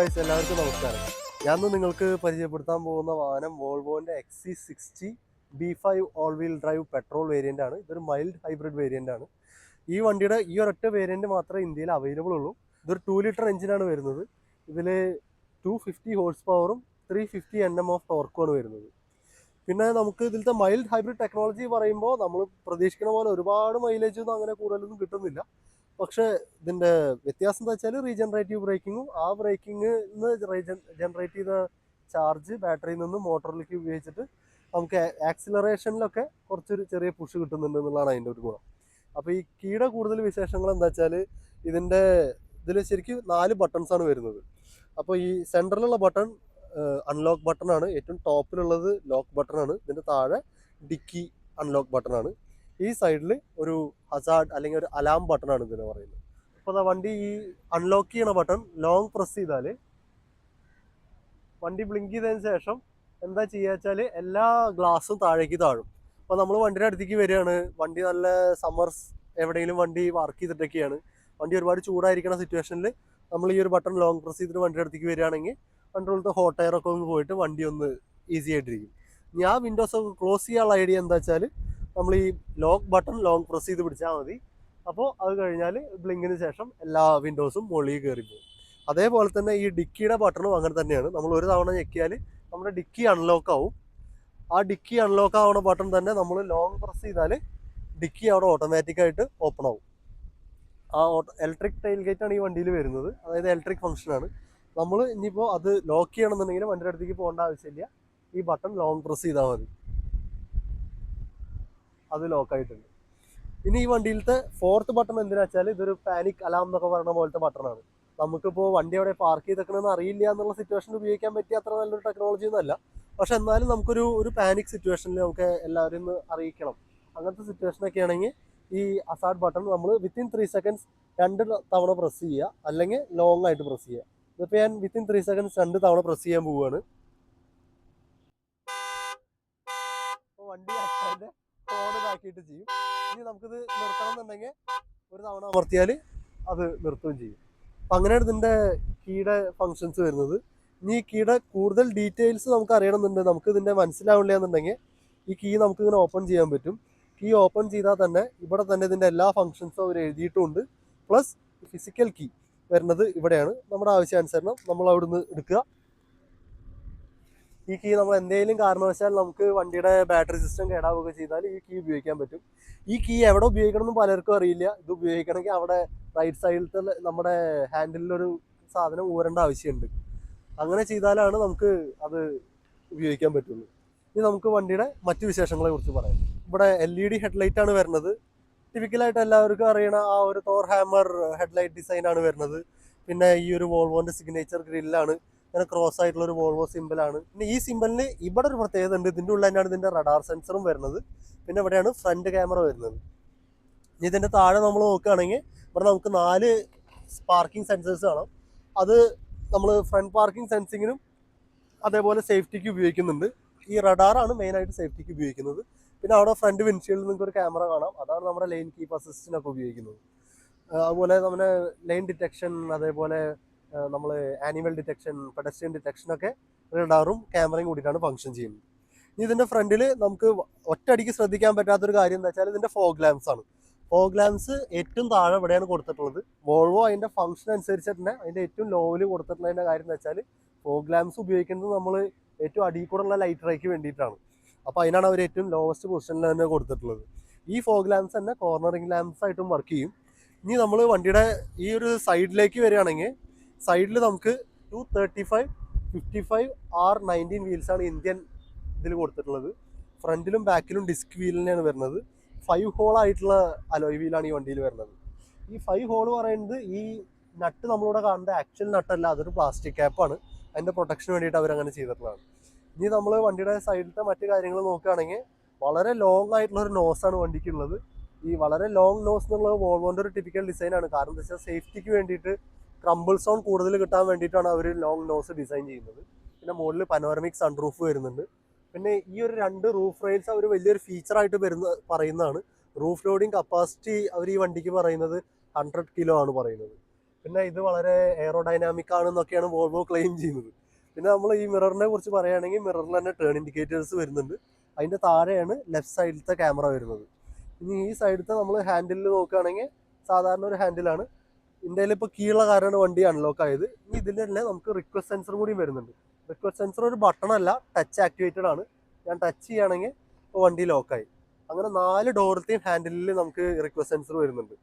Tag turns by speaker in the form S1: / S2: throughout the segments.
S1: Guys, എല്ലാവർക്കും നമസ്കാരം. ഞാൻ നിങ്ങൾക്ക് പരിചയപ്പെടുത്താൻ പോകുന്ന വാഹനം വോൾവോന്റെ XC60 B5 all wheel drive petrol variant ആണ്. ഇതൊരു മൈൽഡ് ഹൈബ്രിഡ് വേരിയന്റ് ആണ്. ഈ വണ്ടിയുടെ ഈ ഒരൊറ്റ വേരിയന്റ് മാത്രമേ ഇന്ത്യയിൽ അവൈലബിൾ ഉള്ളൂ. ഇതൊരു 2 ലിറ്റർ എഞ്ചിനാണ് വരുന്നത്. ഇതിൽ 250 ഹോഴ്സ് പവറും 350 Nm ഓഫ് ടോർക്കുമാണ് വരുന്നത്. പിന്നെ നമുക്ക് ഇതിലത്തെ മൈൽഡ് ഹൈബ്രിഡ് ടെക്നോളജി പറയുമ്പോൾ നമ്മൾ പ്രതീക്ഷിക്കുന്ന പോലെ ഒരുപാട് മൈലേജ് ഒന്നും അങ്ങനെ കൂടുതലൊന്നും കിട്ടുന്നില്ല. പക്ഷേ ഇതിൻ്റെ വ്യത്യാസം എന്താ വെച്ചാൽ റീജനറേറ്റീവ് ബ്രേക്കിങ്ങും ആ ബ്രേക്കിംഗ് ജനറേറ്റ് ചെയ്ത ചാർജ് ബാറ്ററിയിൽ നിന്ന് മോട്ടറിലേക്ക് ഉപയോഗിച്ചിട്ട് നമുക്ക് ആക്സിലറേഷനിലൊക്കെ കുറച്ചൊരു ചെറിയ പുഷ് കിട്ടുന്നുണ്ട് എന്നുള്ളതാണ് അതിൻ്റെ ഒരു ഗുണം. അപ്പോൾ ഈ കീയുടെ കൂടുതൽ വിശേഷങ്ങൾ എന്താ വെച്ചാൽ ഇതിൽ ശരിക്കും 4 ബട്ടൺസാണ് വരുന്നത്. അപ്പോൾ ഈ സെൻറ്ററിലുള്ള ബട്ടൺ അൺലോക്ക് ബട്ടൺ ആണ്. ഏറ്റവും ടോപ്പിലുള്ളത് ലോക്ക് ബട്ടൺ ആണ്. ഇതിൻ്റെ താഴെ ഡിക്കി അൺലോക്ക് ബട്ടൺ ആണ്. ഈ സൈഡിൽ ഒരു ഹസാർഡ് അല്ലെങ്കിൽ ഒരു അലാം ബട്ടൺ ആണ് ഇതിന് പറയുന്നത്. അപ്പോൾ വണ്ടി ഈ അൺലോക്ക് ചെയ്യണ ബട്ടൺ ലോങ് പ്രസ് ചെയ്താൽ വണ്ടി ബ്ലിങ്ക് ചെയ്തതിന് ശേഷം എന്താ ചെയ്യുക വെച്ചാൽ എല്ലാ ഗ്ലാസും താഴേക്ക് താഴും. അപ്പോൾ നമ്മൾ വണ്ടിയുടെ അടുത്തേക്ക് വരികയാണ്, വണ്ടി നല്ല സമ്മർസ് എവിടെയെങ്കിലും വണ്ടി വർക്ക് ചെയ്തിട്ടൊക്കെയാണ്, വണ്ടി ഒരുപാട് ചൂടായിരിക്കുന്ന സിറ്റുവേഷനിൽ നമ്മൾ ഈ ഒരു ബട്ടൺ ലോങ് പ്രസ് ചെയ്തിട്ട് വണ്ടിയുടെ അടുത്തേക്ക് വരികയാണെങ്കിൽ വണ്ടിയിലത്തെ ഹോട്ട് എയർ ഒക്കെ ഒന്ന് പോയിട്ട് വണ്ടി ഒന്ന് ഈസി ആയിട്ടിരിക്കും. ഇനി ആ വിൻഡോസ് ഒക്കെ ക്ലോസ് ചെയ്യാനുള്ള ഐഡിയ എന്താ വെച്ചാൽ നമ്മൾ ഈ ലോക്ക് ബട്ടൺ ലോങ് പ്രസ് ചെയ്ത് പിടിച്ചാൽ മതി. അപ്പോൾ അത് കഴിഞ്ഞാൽ ബ്ലിങ്കിന് ശേഷം എല്ലാ വിൻഡോസും മുകളിൽ കയറി പോകും. അതേപോലെ തന്നെ ഈ ഡിക്കിയുടെ ബട്ടണും അങ്ങനെ തന്നെയാണ്. നമ്മൾ ഒരു തവണ ഞെക്കിയാൽ നമ്മുടെ ഡിക്കി അൺലോക്ക് ആവും. ആ ഡിക്കി അൺലോക്ക് ആവുന്ന ബട്ടൺ തന്നെ നമ്മൾ ലോങ് പ്രസ് ചെയ്താൽ ഡിക്കി അവിടെ ഓട്ടോമാറ്റിക്കായിട്ട് ഓപ്പൺ ആവും. ആ ഇലക്ട്രിക് ടൈൽ ഗേറ്റ് ആണ് ഈ വണ്ടിയിൽ വരുന്നത്, അതായത് ഇലക്ട്രിക് ഫംഗ്ഷനാണ്. നമ്മൾ ഇനിയിപ്പോൾ അത് ലോക്ക് ചെയ്യണമെന്നുണ്ടെങ്കിൽ വണ്ടിയുടെ അടുത്തേക്ക് പോകേണ്ട ആവശ്യമില്ല, ഈ ബട്ടൺ ലോങ് പ്രസ് ചെയ്താൽ മതി, അത് ലോക്കായിട്ടുണ്ട്. ഇനി ഈ വണ്ടിയിലത്തെ 4th ബട്ടൺ എന്തിനാ വെച്ചാൽ ഇതൊരു പാനിക് അലാം എന്നൊക്കെ പറയുന്ന പോലത്തെ ബട്ടണാണ്. നമുക്കിപ്പോൾ വണ്ടി അവിടെ പാർക്ക് ചെയ്തേക്കണമെന്ന് അറിയില്ല എന്നുള്ള സിറ്റുവേഷനിൽ ഉപയോഗിക്കാൻ പറ്റിയ അത്ര നല്ലൊരു ടെക്നോളജി ഒന്നുമല്ല. പക്ഷെ എന്നാലും നമുക്കൊരു പാനിക് സിറ്റുവേഷനിൽ നമുക്ക് എല്ലാവരും ഒന്ന് അറിയിക്കണം, അങ്ങനത്തെ സിറ്റുവേഷനൊക്കെ ആണെങ്കിൽ ഈ അസാർഡ് ബട്ടൺ നമ്മൾ വിത്തിൻ 3 സെക്കൻഡ്സ് 2 തവണ പ്രസ് ചെയ്യുക, അല്ലെങ്കിൽ ലോങ് ആയിട്ട് പ്രസ് ചെയ്യുക. ഇതിപ്പോൾ ഞാൻ വിത്തിൻ 3 സെക്കൻഡ്സ് 2 തവണ പ്രസ് ചെയ്യാൻ പോവുകയാണ്. അപ്പോൾ വണ്ടി അതിൻ്റെ ഫോൺ ഇതാക്കിയിട്ട് ചെയ്യും. ഇനി നമുക്കിത് നിർത്തണം എന്നുണ്ടെങ്കിൽ ഒരു തവണ അമർത്തിയാൽ അത് നിർത്തുകയും ചെയ്യും. അപ്പം അങ്ങനെയാണ് ഇതിൻ്റെ കീയുടെ ഫങ്ഷൻസ് വരുന്നത്. ഇനി ഈ കീയുടെ കൂടുതൽ ഡീറ്റെയിൽസ് നമുക്ക് അറിയണമെന്നുണ്ട്, നമുക്ക് ഇതിൻ്റെ മനസ്സിലാവില്ല എന്നുണ്ടെങ്കിൽ ഈ കീ നമുക്ക് ഇങ്ങനെ ഓപ്പൺ ചെയ്യാൻ പറ്റും. കീ ഓപ്പൺ ചെയ്താൽ തന്നെ ഇവിടെ തന്നെ ഇതിൻ്റെ എല്ലാ ഫങ്ഷൻസും അവർ എഴുതിയിട്ടുമുണ്ട്. പ്ലസ് ഫിസിക്കൽ കീ വരുന്നത് ഇവിടെയാണ്. നമ്മുടെ ആവശ്യാനുസരണം നമ്മൾ അവിടുന്ന് എടുക്കുക. ഈ കീ നമ്മൾ എന്തെങ്കിലും കാരണവശാൽ നമുക്ക് വണ്ടിയുടെ ബാറ്ററി സിസ്റ്റം കേടാവുകയൊക്കെ ചെയ്താൽ ഈ കീ ഉപയോഗിക്കാൻ പറ്റും. ഈ കീ എവിടെ ഉപയോഗിക്കണമെന്നും പലർക്കും അറിയില്ല. ഇത് ഉപയോഗിക്കണമെങ്കിൽ അവിടെ റൈറ്റ് സൈഡിലത്തെ നമ്മുടെ ഹാൻഡിലൊരു സാധനം ഊരേണ്ട ആവശ്യമുണ്ട്. അങ്ങനെ ചെയ്താലാണ് നമുക്ക് അത് ഉപയോഗിക്കാൻ പറ്റുള്ളൂ. ഇനി നമുക്ക് വണ്ടിയുടെ മറ്റു വിശേഷങ്ങളെ കുറിച്ച് പറയാം. ഇവിടെ LED ഹെഡ്ലൈറ്റ് ആണ് വരുന്നത്. ടിപ്പിക്കലായിട്ട് എല്ലാവർക്കും അറിയണ ആ ഒരു തോർ ഹാമർ ഹെഡ്ലൈറ്റ് ഡിസൈനാണ് വരുന്നത്. പിന്നെ ഈ ഒരു വോൾവോന്റെ സിഗ്നേച്ചർ ഗ്രില്ലാണ്, അങ്ങനെ ക്രോസ് ആയിട്ടുള്ള ഒരു വോൾവോ സിമ്പിളാണ്. പിന്നെ ഈ സിമ്പിളിന് ഇവിടെ ഒരു പ്രത്യേകത ഉണ്ട്, ഇതിൻ്റെ ഉള്ളിൽ തന്നെയാണ് ഇതിൻ്റെ റഡാർ സെൻസറും വരുന്നത്. പിന്നെ ഇവിടെയാണ് ഫ്രണ്ട് ക്യാമറ വരുന്നത്. ഇനി ഇതിൻ്റെ താഴെ നമ്മൾ നോക്കുകയാണെങ്കിൽ ഇവിടെ നമുക്ക് 4 പാർക്കിംഗ് സെൻസേഴ്സ് കാണാം. അത് നമ്മൾ ഫ്രണ്ട് പാർക്കിംഗ് സെൻസിങ്ങിനും അതേപോലെ സേഫ്റ്റിക്ക് ഉപയോഗിക്കുന്നുണ്ട്. ഈ റഡാറാണ് മെയിനായിട്ട് സേഫ്റ്റിക്ക് ഉപയോഗിക്കുന്നത്. പിന്നെ അവിടെ ഫ്രണ്ട് വിൻഷീൽഡിൽ നിങ്ങൾക്ക് ഒരു ക്യാമറ കാണാം, അതാണ് നമ്മുടെ ലൈൻ കീപ്പ് അസിസ്റ്റിനൊക്കെ ഉപയോഗിക്കുന്നത്. അതുപോലെ നമ്മുടെ ലൈൻ ഡിറ്റക്ഷൻ, അതേപോലെ നമ്മൾ ആനിമൽ ഡിറ്റക്ഷൻ, പെഡസ്ട്രിയൻ ഡിറ്റക്ഷനൊക്കെ റഡാറും ക്യാമറയും കൂടിയിട്ടാണ് ഫംഗ്ഷൻ ചെയ്യുന്നത്. ഇനി ഇതിൻ്റെ ഫ്രണ്ടിൽ നമുക്ക് ഒറ്റയടിക്ക് ശ്രദ്ധിക്കാൻ പറ്റാത്തൊരു കാര്യം എന്താ വെച്ചാൽ ഇതിൻ്റെ ഫോഗ് ലാംപ്സ് ആണ്. ഫോഗ് ലാംപ്സ് ഏറ്റവും താഴെ ഇവിടെയാണ് കൊടുത്തിട്ടുള്ളത്. വോൾവോ അതിൻ്റെ ഫംഗ്ഷൻ അനുസരിച്ചിട്ട് തന്നെ അതിൻ്റെ ഏറ്റവും ലോയിൽ കൊടുത്തിട്ടുള്ളതിൻ്റെ കാര്യം എന്ന് വെച്ചാൽ ഫോഗ് ലാംപ്സ് ഉപയോഗിക്കുന്നത് നമ്മൾ ഏറ്റവും അടിയിൽ കൂടെയുള്ള ലൈറ്റ് റേക്ക് വേണ്ടിയിട്ടാണ്. അപ്പോൾ അതിനാണ് അവർ ഏറ്റവും ലോവസ്റ്റ് പൊസിഷനിൽ തന്നെ കൊടുത്തിട്ടുള്ളത്. ഈ ഫോഗ് ലാംപ്സ് തന്നെ കോർണറിംഗ് ലാംപ്സ് ആയിട്ടും വർക്ക് ചെയ്യും. ഇനി നമ്മൾ വണ്ടിയുടെ ഈ ഒരു സൈഡിലേക്ക് വരികയാണെങ്കിൽ സൈഡിൽ നമുക്ക് 235, 55, R19 വീൽസാണ് ഇന്ത്യൻ ഇതിൽ കൊടുത്തിട്ടുള്ളത്. ഫ്രണ്ടിലും ബാക്കിലും ഡിസ്ക് വീലിനെയാണ് വരുന്നത്. 5 ഹോൾ ആയിട്ടുള്ള അലോയ് വീലാണ് ഈ വണ്ടിയിൽ വരുന്നത്. ഈ 5 ഹോൾ പറയുന്നത് ഈ നട്ട് നമ്മളിവിടെ കാണുന്ന ആക്ച്വൽ നട്ടല്ല, അതൊരു പ്ലാസ്റ്റിക് ക്യാപ്പാണ്. അതിൻ്റെ പ്രൊട്ടക്ഷന് വേണ്ടിയിട്ട് അവരങ്ങനെ ചെയ്തിട്ടുള്ളതാണ്. ഇനി നമ്മൾ വണ്ടിയുടെ സൈഡിലത്തെ മറ്റു കാര്യങ്ങൾ നോക്കുകയാണെങ്കിൽ വളരെ ലോങ് ആയിട്ടുള്ള ഒരു നോസാണ് വണ്ടിക്കുള്ളത്. ഈ വളരെ ലോങ് നോസ് എന്നുള്ളത് വോൾവോൻ്റെ ഒരു ടിപ്പിക്കൽ ഡിസൈനാണ്. കാരണം എന്താ വെച്ചാൽ സേഫ്റ്റിക്ക് വേണ്ടിയിട്ട് ക്രംബിൾ സോൺ കൂടുതൽ കിട്ടാൻ വേണ്ടിയിട്ടാണ് അവർ ലോങ് നോസ് ഡിസൈൻ ചെയ്യുന്നത്. പിന്നെ മുകളിൽ പനോരമിക് സൺറൂഫ് വരുന്നുണ്ട്. പിന്നെ ഈ ഒരു 2 റൂഫ് റെയിൽസ് അവർ വലിയൊരു ഫീച്ചറായിട്ട് പറയുന്നതാണ്. റൂഫ് ലോഡിങ് കപ്പാസിറ്റി അവർ ഈ വണ്ടിക്ക് പറയുന്നത് 100 കിലോ ആണ് പറയുന്നത്. പിന്നെ ഇത് വളരെ എയറോഡൈനാമിക് ആണെന്നൊക്കെയാണ് വോൾവോ ക്ലെയിം ചെയ്യുന്നത്. പിന്നെ നമ്മൾ ഈ മിററിനെ കുറിച്ച് പറയുകയാണെങ്കിൽ മിററിൽ തന്നെ ടേൺ ഇൻഡിക്കേറ്റേഴ്സ് വരുന്നുണ്ട്. അതിൻ്റെ താഴെയാണ് ലെഫ്റ്റ് സൈഡിലത്തെ ക്യാമറ വരുന്നത്. ഇനി ഈ സൈഡിലത്തെ നമ്മൾ ഹാൻഡിലിൽ നോക്കുകയാണെങ്കിൽ സാധാരണ ഒരു ഹാൻഡിലാണ്. ഇന്ത്യയിൽ ഇപ്പോൾ കീഴുള്ള കാരണമാണ് വണ്ടി അൺലോക്ക് ആയത്. ഇനി ഇതിൽ തന്നെ നമുക്ക് റിക്വസ്റ്റ് സെൻസർ കൂടിയും വരുന്നുണ്ട്. റിക്വസ്റ്റ് സെൻസർ ഒരു ബട്ടൺ അല്ല, ടച്ച് ആക്ടിവേറ്റഡ് ആണ്. ഞാൻ ടച്ച് ചെയ്യുകയാണെങ്കിൽ ഇപ്പോൾ വണ്ടി ലോക്കായി. അങ്ങനെ 4 ഡോറത്തെയും ഹാൻഡിലിൽ നമുക്ക് റിക്വസ്റ്റ് സെൻസർ വരുന്നുണ്ട്.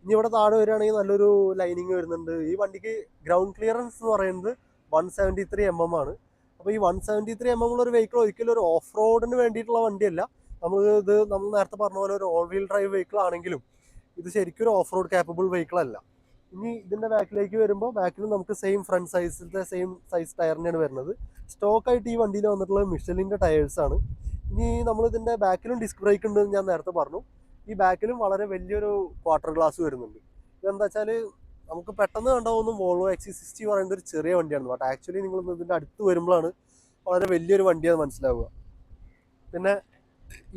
S1: ഇനി ഇവിടെ താഴെ വരികയാണെങ്കിൽ നല്ലൊരു ലൈനിങ് വരുന്നുണ്ട്. ഈ വണ്ടിക്ക് ഗ്രൗണ്ട് ക്ലിയറൻസ് എന്ന് പറയുന്നത് 173 mm ആണ്. അപ്പോൾ ഈ 173 mm ഉള്ള ഒരു വെഹിക്കിൾ ഒരിക്കലും ഒരു ഓഫ് റോഡിന് വേണ്ടിയിട്ടുള്ള വണ്ടിയല്ല. നമ്മൾ നേരത്തെ പറഞ്ഞ പോലെ ഒരു ഓൾ വീൽ ഡ്രൈവ് വെഹിക്കിൾ ആണെങ്കിലും ഇത് ശരിക്കും ഒരു ഓഫ് റോഡ് കാപ്പബിൾ വെഹിക്കിൾ അല്ല. ഇനി ഇതിൻ്റെ ബാക്കിലേക്ക് വരുമ്പോൾ ബാക്കിൽ നമുക്ക് സെയിം സൈസ് ടയർ തന്നെയാണ് വരുന്നത്. സ്റ്റോക്കായിട്ട് ഈ വണ്ടിയിൽ വന്നിട്ടുള്ളത് മിഷലിൻ്റെ ടയേഴ്സാണ്. ഇനി നമ്മൾ ഇതിൻ്റെ ബാക്കിലും ഡിസ്ക് ബ്രേക്ക് ഉണ്ടെന്ന് ഞാൻ നേരത്തെ പറഞ്ഞു. ഈ ബാക്കിലും വളരെ വലിയൊരു ക്വാർട്ടർ ഗ്ലാസ് വരുന്നുണ്ട്. ഇതെന്താ വെച്ചാൽ നമുക്ക് പെട്ടെന്ന് കണ്ടാവുന്ന വോൾവോ XC60 പറയുന്നത് ഒരു ചെറിയ വണ്ടിയാണ്. ബട്ട് ആക്ച്വലി നിങ്ങൾ ഇതിൻ്റെ അടുത്ത് വരുമ്പോഴാണ് വളരെ വലിയൊരു വണ്ടിയാണ് മനസ്സിലാവുക. പിന്നെ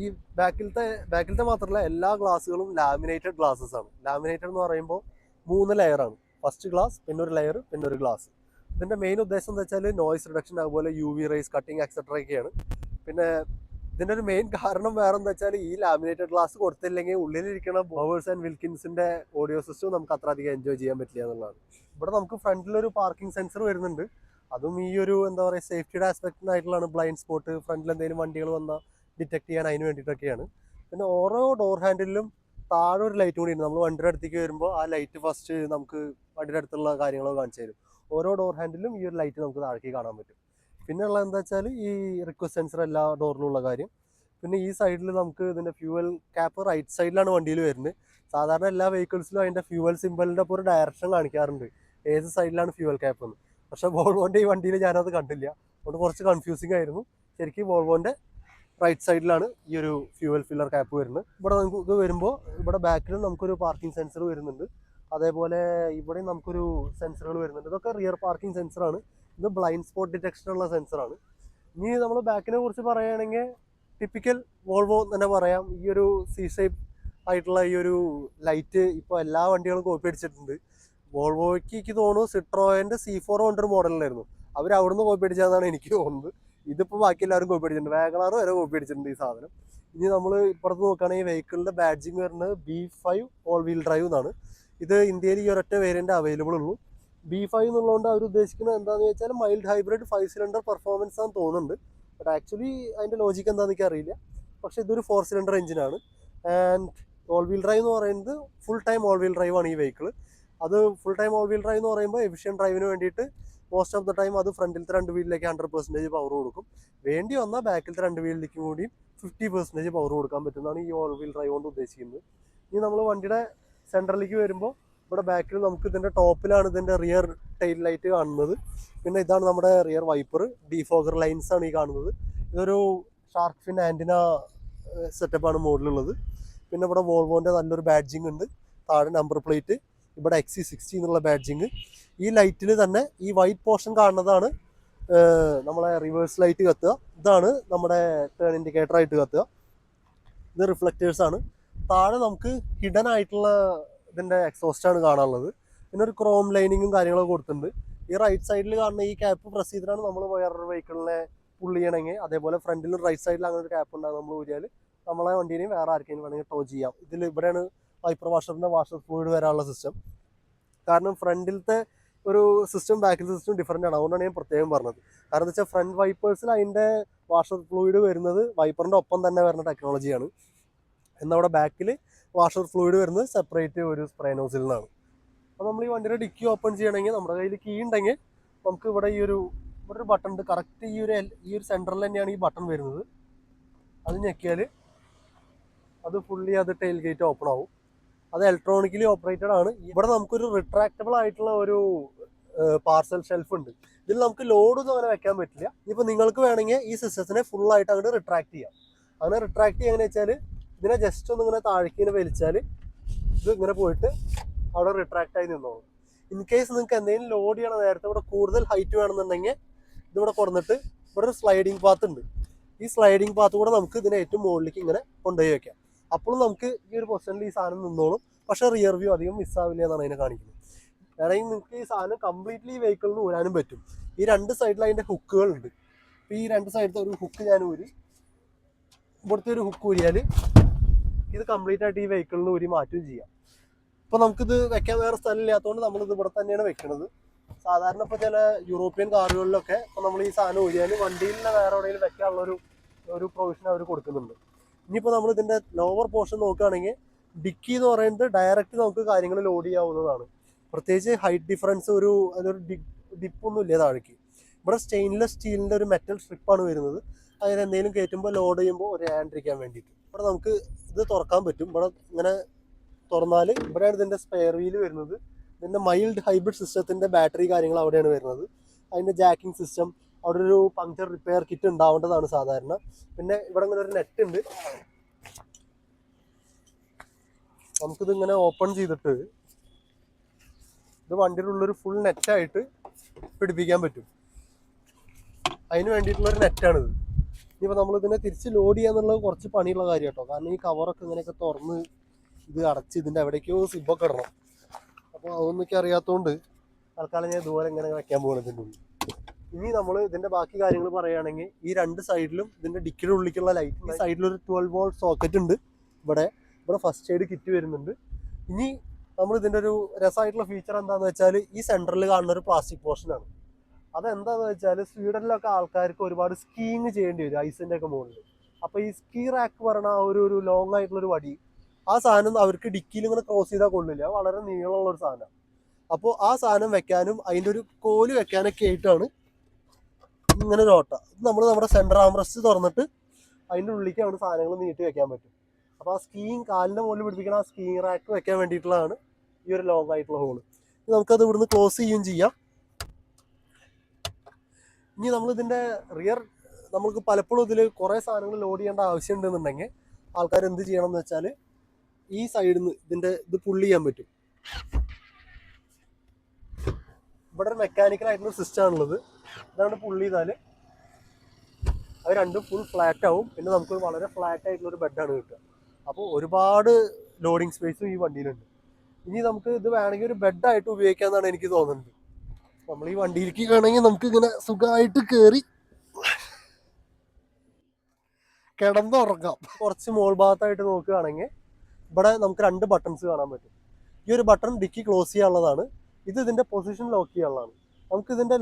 S1: ഈ ബാക്കിലത്തെ മാത്രമല്ല എല്ലാ ഗ്ലാസ്സുകളും ലാമിനേറ്റഡ് ഗ്ലാസ്സസ് ആണ്. ലാമിനേറ്റഡ് എന്ന് പറയുമ്പോൾ 3 ലെയറാണ്. ഫസ്റ്റ് ഗ്ലാസ്, പിന്നെ ഒരു ലെയർ, പിന്നെ ഒരു ഗ്ലാസ്. ഇതിൻ്റെ മെയിൻ ഉദ്ദേശം എന്താ വെച്ചാൽ നോയ്സ് റിഡക്ഷൻ, അതുപോലെ UV റേസ് കട്ടിങ് എക്സെട്ര ഒക്കെയാണ്. പിന്നെ ഇതിൻ്റെ ഒരു മെയിൻ കാരണം വേറെ എന്താ വെച്ചാൽ ഈ ലാമിനേറ്റഡ് ഗ്ലാസ് കൊടുത്തില്ലെങ്കിൽ ഉള്ളിലിരിക്കുന്ന ബോവേഴ്സ് ആൻഡ് വിൽക്കിൻസിൻ്റെ ഓഡിയോ സിസ്റ്റം നമുക്ക് അത്ര അധികം എൻജോയ് ചെയ്യാൻ പറ്റില്ല എന്നുള്ളതാണ്. ഇവിടെ നമുക്ക് ഫ്രണ്ടിലൊരു പാർക്കിംഗ് സെൻസർ വരുന്നുണ്ട്. അതും ഈ ഒരു എന്താ പറയുക സേഫ്റ്റിയുടെ ആസ്പെക്റ്റിനായിട്ടുള്ളതാണ്. ബ്ലൈൻഡ് സ്പോട്ട്, ഫ്രണ്ടിൽ എന്തെങ്കിലും വണ്ടികൾ വന്നാൽ ഡിറ്റക്ട് ചെയ്യാൻ അതിന് വേണ്ടിയിട്ടൊക്കെയാണ്. പിന്നെ ഓരോ ഡോർ ഹാൻഡിലും താഴെ ഒരു ലൈറ്റ് കൂടി ഉണ്ട്. നമ്മൾ വണ്ടിയുടെ അടുത്തേക്ക് വരുമ്പോൾ ആ ലൈറ്റ് ഫസ്റ്റ് നമുക്ക് വണ്ടിയുടെ അടുത്തുള്ള കാര്യങ്ങളൊക്കെ കാണിച്ചു തരും. ഓരോ ഡോർ ഹാൻഡിലും ഈ ഒരു ലൈറ്റ് നമുക്ക് താഴേക്ക് കാണാൻ പറ്റും. പിന്നെ ഉള്ളത് എന്താ വെച്ചാൽ ഈ റിക്വസ്റ്റ് സെൻസർ എല്ലാ ഡോറിലും ഉള്ള കാര്യം. പിന്നെ ഈ സൈഡിൽ നമുക്ക് ഇതിൻ്റെ ഫ്യൂവൽ ക്യാപ്പ് റൈറ്റ് സൈഡിലാണ് വണ്ടിയിൽ വരുന്നത്. സാധാരണ എല്ലാ വെഹിക്കിൾസിലും അതിൻ്റെ ഫ്യൂവൽ സിമ്പലിൻ്റെ അപ്പോൾ ഒരു ഡയറക്ഷൻ കാണിക്കാറുണ്ട്, ഏത് സൈഡിലാണ് ഫ്യൂവൽ ക്യാപ്പ് എന്ന്. പക്ഷേ വോൾവോൻ്റെ ഈ വണ്ടിയിൽ ഞാനത് കണ്ടില്ല. അതുകൊണ്ട് കുറച്ച് കൺഫ്യൂസിങ് ആയിരുന്നു. ശരിക്കും വോൾവോൻ്റെ റൈറ്റ് സൈഡിലാണ് ഈ ഒരു ഫ്യൂവൽ ഫില്ലർ ക്യാപ്പ് വരുന്നത്. ഇവിടെ നമുക്ക് ഇത് വരുമ്പോൾ ഇവിടെ ബാക്കിലും നമുക്കൊരു പാർക്കിംഗ് സെൻസർ വരുന്നുണ്ട്. അതേപോലെ ഇവിടെയും നമുക്കൊരു സെൻസറുകൾ വരുന്നുണ്ട്. ഇതൊക്കെ റിയർ പാർക്കിംഗ് സെൻസറാണ്. ഇത് ബ്ലൈൻഡ് സ്പോട്ട് ഡിറ്റക്ഷനുള്ള സെൻസറാണ്. ഇനി നമ്മൾ ബാക്കിനെ കുറിച്ച് പറയുകയാണെങ്കിൽ ടിപ്പിക്കൽ വോൾവോ തന്നെ പറയാം. ഈ ഒരു C ഷേപ്പ് ആയിട്ടുള്ള ഈ ഒരു ലൈറ്റ് ഇപ്പോൾ എല്ലാ വണ്ടികളും കോപ്പി അടിച്ചിട്ടുണ്ട്. വോൾവോയ്ക്ക് എനിക്ക് തോന്നുന്നു സിട്രോയൻ്റെ C4 കൊണ്ടൊരു മോഡലിലായിരുന്നു, അവർ അവിടുന്ന് കോപ്പി അടിച്ചതെന്നാണ് എനിക്ക് തോന്നുന്നത്. ഇതിപ്പോൾ ബാക്കി എല്ലാവരും കോപ്പി അടിച്ചിട്ടുണ്ട്. വാഗണാർ വരെ കോപ്പി അടിച്ചിട്ടുണ്ട് ഈ സാധനം. ഇനി നമ്മൾ ഇപ്പുറത്ത് നോക്കുകയാണെങ്കിൽ വെഹിക്കിളിൻ്റെ ബാഡ്ജിങ് വരുന്നത് B5 ഓൾ വീൽ ഡ്രൈവ് എന്നാണ്. ഇത് ഇന്ത്യയിൽ ഈ ഒരൊറ്റ വേരിയൻ്റ് അവൈലബിൾ ഉള്ളൂ. B5 എന്നുള്ളതുകൊണ്ട് അവർ ഉദ്ദേശിക്കുന്നത് എന്താണെന്ന് വെച്ചാൽ മൈൽഡ് ഹൈബ്രിഡ് 5 സിലിണ്ടർ പെർഫോമൻസ് ആണെന്ന് തോന്നുന്നുണ്ട്. ബട്ട് ആക്ച്വലി അതിൻ്റെ ലോജിക്ക് എന്താണെന്ന് എനിക്ക് അറിയില്ല. പക്ഷേ ഇതൊരു 4 സിലിണ്ടർ എഞ്ചിനാണ്. ആൻഡ് ഓൾ വീൽ ഡ്രൈവ് എന്ന് പറയുന്നത് full time all wheel drive ആണ് ഈ വെഹിക്കിൾ. അത് full time all wheel drive എന്ന് പറയുമ്പോൾ എഫിഷ്യൻ ഡ്രൈവിന് വേണ്ടിയിട്ട് മോസ്റ്റ് ഓഫ് ദ ടൈം അത് ഫ്രണ്ടിലത്തെ 2 വീലിലേക്ക് 100% പവർ കൊടുക്കും. വേണ്ടി വന്നാൽ ബാക്കിലത്തെ 2 വീലിലേക്കും കൂടി 50% പവർ കൊടുക്കാൻ പറ്റുന്നതാണ് ഈ ഓൾ വീൽ ഡ്രൈവ് കൊണ്ട് ഉദ്ദേശിക്കുന്നത്. ഇനി നമ്മൾ വണ്ടിയുടെ സെൻറ്ററിലേക്ക് വരുമ്പോൾ ഇവിടെ ബാക്കിൽ നമുക്ക് ഇതിൻ്റെ ടോപ്പിലാണ് ഇതിൻ്റെ റിയർ ടെയിൽ ലൈറ്റ് കാണുന്നത്. പിന്നെ ഇതാണ് നമ്മുടെ റിയർ വൈപ്പർ, ഡിഫോഗർ ലൈൻസ് ആണ് ഈ കാണുന്നത്. ഇതൊരു ഷാർക്ക് ഫിൻ ആൻറ്റിന സെറ്റപ്പാണ് മോഡലുള്ളത്. പിന്നെ ഇവിടെ വോൾവോൻ്റെ നല്ലൊരു ബാഡ്ജിങ് ഉണ്ട്. താഴെ നമ്പർ പ്ലേറ്റ്, ഇവിടെ XC60 എന്നുള്ള ബാഡ്ജിങ്. ഈ ലൈറ്റിൽ തന്നെ ഈ വൈറ്റ് പോർഷൻ കാണുന്നതാണ് നമ്മളെ റിവേഴ്സ് ലൈറ്റ് കത്തുക. ഇതാണ് നമ്മുടെ ടേൺ ഇൻഡിക്കേറ്റർ ആയിട്ട് കത്തുക. ഇത് റിഫ്ലക്റ്റേഴ്സാണ്. താഴെ നമുക്ക് ഹിഡൻ ആയിട്ടുള്ള ഇതിൻ്റെ എക്സോസ്റ്റാണ് കാണാനുള്ളത്. പിന്നെ ഒരു ക്രോം ലൈനിങ്ങും കാര്യങ്ങളൊക്കെ കൊടുത്തിട്ടുണ്ട്. ഈ റൈറ്റ് സൈഡിൽ കാണുന്ന ഈ ക്യാപ്പ് പ്രസ് ചെയ്തിട്ടാണ് നമ്മൾ വേറൊരു വെഹിക്കിളിനെ പുള്ള് ചെയ്യണമെങ്കിൽ. അതേപോലെ ഫ്രണ്ടിലും റൈറ്റ് സൈഡിൽ അങ്ങനെ ഒരു ക്യാപ്പ് ഉണ്ടാകും. നമ്മൾ ഊരിയാൽ നമ്മളെ വണ്ടീനെയും വേറെ ആർക്കെങ്കിലും വേണമെങ്കിൽ ടോ ചെയ്യാം. ഇതിൽ ഇവിടെയാണ് വൈപ്പർ വാഷറിൻ്റെ വാഷർ ഫ്ലൂയിഡ് വരാനുള്ള സിസ്റ്റം. കാരണം ഫ്രണ്ടിലത്തെ ഒരു സിസ്റ്റം ബാക്കിലത്തെ സിസ്റ്റം ഡിഫറൻ്റ് ആണ്. അതുകൊണ്ടാണ് ഞാൻ പ്രത്യേകം പറഞ്ഞത്. കാരണം എന്താ വെച്ചാൽ ഫ്രണ്ട് വൈപ്പേഴ്സിൽ അതിൻ്റെ വാഷർ ഫ്ലൂയിഡ് വരുന്നത് വൈപ്പറിൻ്റെ ഒപ്പം തന്നെ വരുന്ന ടെക്നോളജിയാണ്. എന്നവിടെ ബാക്കിൽ വാഷർ ഫ്ലൂയിഡ് വരുന്നത് സെപ്പറേറ്റ് ഒരു സ്പ്രേ നോസിൽ നിന്നാണ്. അപ്പോൾ നമ്മൾ ഈ വണ്ടിയുടെ ഡിക്കി ഓപ്പൺ ചെയ്യണമെങ്കിൽ നമ്മുടെ കയ്യിൽ കീ ഉണ്ടെങ്കിൽ നമുക്ക് ഇവിടെ ഇവിടെ ഒരു ബട്ടൺ ഉണ്ട്. കറക്റ്റ് ഈ ഒരു സെൻറ്ററിൽ തന്നെയാണ് ഈ ബട്ടൺ വരുന്നത്. അത് ഞെക്കിയാൽ അത് ഫുള്ളി ടെയിൽ ഗേറ്റ് ഓപ്പൺ ആവും. അത് ഇലക്ട്രോണിക്കലി ഓപ്പറേറ്റഡ് ആണ്. ഇവിടെ നമുക്കൊരു റിട്രാക്റ്റബിൾ ആയിട്ടുള്ള ഒരു പാർസൽ ഷെൽഫ് ഉണ്ട്. ഇതിൽ നമുക്ക് ലോഡൊന്നും അങ്ങനെ വെക്കാൻ പറ്റില്ല. ഇപ്പോൾ നിങ്ങൾക്ക് വേണമെങ്കിൽ ഈ സിസ്റ്റത്തിനെ ഫുള്ളായിട്ട് അങ്ങോട്ട് റിട്രാക്ട് ചെയ്യാം. അങ്ങനെ റിട്രാക്ട് ചെയ്യുക എങ്ങനെ വെച്ചാൽ ഇതിനെ ജസ്റ്റ് ഒന്ന് ഇങ്ങനെ താഴേക്ക് ഇങ്ങനെ വലിച്ചാൽ ഇത് ഇങ്ങനെ പോയിട്ട് അവിടെ റിട്രാക്ട് ആയി നിന്നോളും. ഇൻ കേസ് നിങ്ങൾക്ക് എന്തെങ്കിലും ലോഡ് ചെയ്യണം, നേരത്തെ ഇവിടെ കൂടുതൽ ഹൈറ്റ് വേണമെന്നുണ്ടെങ്കിൽ ഇതിവിടെ കുറഞ്ഞിട്ട് ഇവിടെ ഒരു സ്ലൈഡിങ് പാത്ത് ഉണ്ട്. ഈ സ്ലൈഡിങ് പാത്ത് കൂടെ നമുക്ക് ഇതിനെ ഏറ്റവും മുകളിലേക്ക് ഇങ്ങനെ കൊണ്ടുപോയി വെക്കാം. അപ്പോഴും നമുക്ക് ഈ ഒരു പൊസിഷനിൽ ഈ സാധനം നിന്നോളും. പക്ഷേ റിയർ വ്യൂ അധികം മിസ്സാവില്ല എന്നാണ് അതിനെ കാണിക്കുന്നത്. വേണമെങ്കിൽ നിങ്ങൾക്ക് ഈ സാധനം കംപ്ലീറ്റ്ലി ഈ വെഹിക്കിളിൽ നിന്ന് ഊരാനും പറ്റും. ഈ രണ്ട് സൈഡിൽ അതിൻ്റെ ഹുക്കുകളുണ്ട്. അപ്പോൾ ഈ രണ്ട് സൈഡിലത്തെ ഒരു ഹുക്ക് ഞാൻ ഊരി, ഇവിടുത്തെ ഒരു ഹുക്ക് ഊരിയാൽ ഇത് കംപ്ലീറ്റ് ആയിട്ട് ഈ വെഹിക്കിളിൽ നിന്ന് ഊരി മാറ്റുകയും ചെയ്യാം. ഇപ്പോൾ നമുക്കിത് വെക്കാൻ വേറെ സ്ഥലം ഇല്ലാത്തതുകൊണ്ട് നമ്മളിത് ഇവിടെ തന്നെയാണ് വെക്കുന്നത്. സാധാരണ ഇപ്പോൾ ചില യൂറോപ്യൻ കാറുകളിലൊക്കെ ഇപ്പോൾ നമ്മൾ ഈ സാധനം ഊരിയാൽ വണ്ടിയിൽ വേറെ എവിടെയെങ്കിലും വെക്കാനുള്ളൊരു പ്രൊവിഷൻ അവർ കൊടുക്കുന്നുണ്ട്. ഇനിയിപ്പോൾ നമ്മൾ ഇതിൻ്റെ ലോവർ പോർഷൻ നോക്കുകയാണെങ്കിൽ ഡിക്കി എന്ന് പറയുന്നത് ഡയറക്റ്റ് നമുക്ക് കാര്യങ്ങൾ ലോഡ് ചെയ്യാവുന്നതാണ്. പ്രത്യേകിച്ച് ഹൈറ്റ് ഡിഫറൻസ് അതൊരു ഡിപ്പൊന്നും ഇല്ല താഴേക്ക്. ഇവിടെ സ്റ്റെയിൻലെസ് സ്റ്റീലിൻ്റെ ഒരു മെറ്റൽ സ്ട്രിപ്പാണ് വരുന്നത്. അതിന് എന്തെങ്കിലും കയറ്റുമ്പോൾ ലോഡ് ചെയ്യുമ്പോൾ ഒരു ഹാൻഡിരിക്കാൻ വേണ്ടിയിട്ട്. ഇവിടെ നമുക്ക് ഇത് തുറക്കാൻ പറ്റും. ഇവിടെ ഇങ്ങനെ തുറന്നാൽ ഇവിടെയാണ് ഇതിൻ്റെ സ്പെയർ വീല് വരുന്നത്. ഇതിൻ്റെ മൈൽഡ് ഹൈബ്രിഡ് സിസ്റ്റത്തിൻ്റെ ബാറ്ററി കാര്യങ്ങൾ അവിടെയാണ് വരുന്നത്. അതിൻ്റെ ജാക്കിംഗ് സിസ്റ്റം, അവിടെ ഒരു പങ്ക്ചർ റിപ്പയർ കിറ്റ് ഉണ്ടാവേണ്ടതാണ് സാധാരണ. പിന്നെ ഇവിടെ ഇങ്ങനെ ഒരു നെറ്റ് ഉണ്ട്. നമുക്കിത് ഇങ്ങനെ ഓപ്പൺ ചെയ്തിട്ട് ഇത് വണ്ടിയുടെ ഉള്ളൊരു ഫുൾ നെറ്റായിട്ട് പിടിപ്പിക്കാൻ പറ്റും. അതിന് വേണ്ടിയിട്ടുള്ളൊരു നെറ്റാണിത്. ഇനിയിപ്പോൾ നമ്മളിതിനെ തിരിച്ച് ലോഡ് ചെയ്യാന്നുള്ളത് കുറച്ച് പണിയുള്ള കാര്യം കേട്ടോ. കാരണം ഈ കവറൊക്കെ ഇങ്ങനെയൊക്കെ തുറന്ന് ഇത് അടച്ച് ഇതിൻ്റെ എവിടേക്കോ സിബൊക്കെ ഇടണം. അപ്പോൾ അതൊന്നൊക്കെ അറിയാത്തതുകൊണ്ട് തൽക്കാലം ഞാൻ ഇതുപോലെ ഇങ്ങനെ വെക്കാൻ പോകുന്നത് ഇതിൻ്റെ ഉള്ളിൽ. ഇനി നമ്മൾ ഇതിൻ്റെ ബാക്കി കാര്യങ്ങൾ പറയുകയാണെങ്കിൽ ഈ രണ്ട് സൈഡിലും ഇതിൻ്റെ ഡിക്കിയുടെ ഉള്ളിലേക്കുള്ള ലൈറ്റ്, സൈഡിലൊരു 12 വോൾട്ട് സോക്കറ്റ് ഉണ്ട്. ഇവിടെ ഫസ്റ്റ് എയ്ഡ് കിറ്റ് വരുന്നുണ്ട്. ഇനി നമ്മൾ ഇതിൻ്റെ ഒരു രസമായിട്ടുള്ള ഫീച്ചർ എന്താണെന്ന് വെച്ചാൽ ഈ സെൻറ്ററിൽ കാണുന്ന ഒരു പ്ലാസ്റ്റിക് പോർഷനാണ്. അതെന്താണെന്ന് വെച്ചാൽ സ്വീഡനിലൊക്കെ ആൾക്കാർക്ക് ഒരുപാട് സ്കീയിങ് ചെയ്യേണ്ടി വരും ഐസിൻ്റെ ഒക്കെ മുകളിൽ. അപ്പോൾ ഈ സ്കീ റാക്ക് പറഞ്ഞ ആ ഒരു ലോങ് ആയിട്ടുള്ളൊരു വടി, ആ സാധനം അവർക്ക് ഡിക്കിയിൽ ഇങ്ങനെ ക്രോസ് ചെയ്താൽ കൊള്ളില്ല. വളരെ നീളമുള്ളൊരു സാധനം. അപ്പോൾ ആ സാധനം വെക്കാനും അതിൻ്റെ ഒരു കോല് വെക്കാനൊക്കെ ആയിട്ടാണ് ഇങ്ങനെ ഒരു ഓട്ട. ഇത് നമ്മുടെ സെൻറ്റർ ആംറസ്റ്റ് തുറന്നിട്ട് അതിൻ്റെ ഉള്ളിലേക്കാണ് സാധനങ്ങൾ നീട്ടി വെക്കാൻ പറ്റും. അപ്പോൾ ആ സ്കീയിങ് കാലിൻ്റെ മുകളിൽ പിടിപ്പിക്കണം. ആ സ്കീയിങ് റാക്ക് വെക്കാൻ വേണ്ടിയിട്ടുള്ളതാണ് ഈ ഒരു ലോങ് ആയിട്ടുള്ള ഹോള്. നമുക്കത് ഇവിടുന്ന് ക്ലോസ് ചെയ്യുകയും ചെയ്യാം. ഇനി നമ്മളിതിൻ്റെ റിയർ, നമുക്ക് പലപ്പോഴും ഇതിൽ കുറേ സാധനങ്ങൾ ലോഡ് ചെയ്യേണ്ട ആവശ്യം ഉണ്ടെന്നുണ്ടെങ്കിൽ ആൾക്കാർ എന്ത് ചെയ്യണം എന്ന് വെച്ചാൽ ഈ സൈഡിൽ നിന്ന് ഇത് പുള്ളി ചെയ്യാൻ പറ്റും. ഇവിടെ ഒരു മെക്കാനിക്കൽ ആയിട്ടുള്ള സിസ്റ്റം ആണുള്ളത്. ഇതാണ് പുള്ളി ചെയ്താൽ അത് രണ്ടും ഫുൾ ഫ്ലാറ്റ് ആവും. പിന്നെ നമുക്ക് വളരെ ഫ്ലാറ്റ് ആയിട്ടുള്ളൊരു ബെഡാണ് കിട്ടുക. അപ്പോൾ ഒരുപാട് ലോഡിങ് സ്പേസും ഈ വണ്ടിയിലുണ്ട്. ഇനി നമുക്ക് ഇത് വേണമെങ്കിൽ ഒരു ബെഡായിട്ട് ഉപയോഗിക്കാമെന്നാണ് എനിക്ക് തോന്നുന്നത്. നമ്മൾ ഈ വണ്ടിയിലേക്ക് വേണമെങ്കിൽ നമുക്ക് ഇങ്ങനെ സുഖമായിട്ട് കയറി കിടന്നുറങ്ങാം. കുറച്ച് മോൾ ഭാഗത്തായിട്ട് നോക്കുകയാണെങ്കിൽ ഇവിടെ നമുക്ക് 2 ബട്ടൺസ് കാണാൻ പറ്റും. ഈ ഒരു ബട്ടൺ ഡിക്കി ക്ലോസ് ചെയ്യാനുള്ളതാണ്. ഇത് ഇതിൻ്റെ പൊസിഷൻ ലോക്ക് ചെയ്യാനുള്ളതാണ്. നമുക്ക് ഇതിൻ്റെ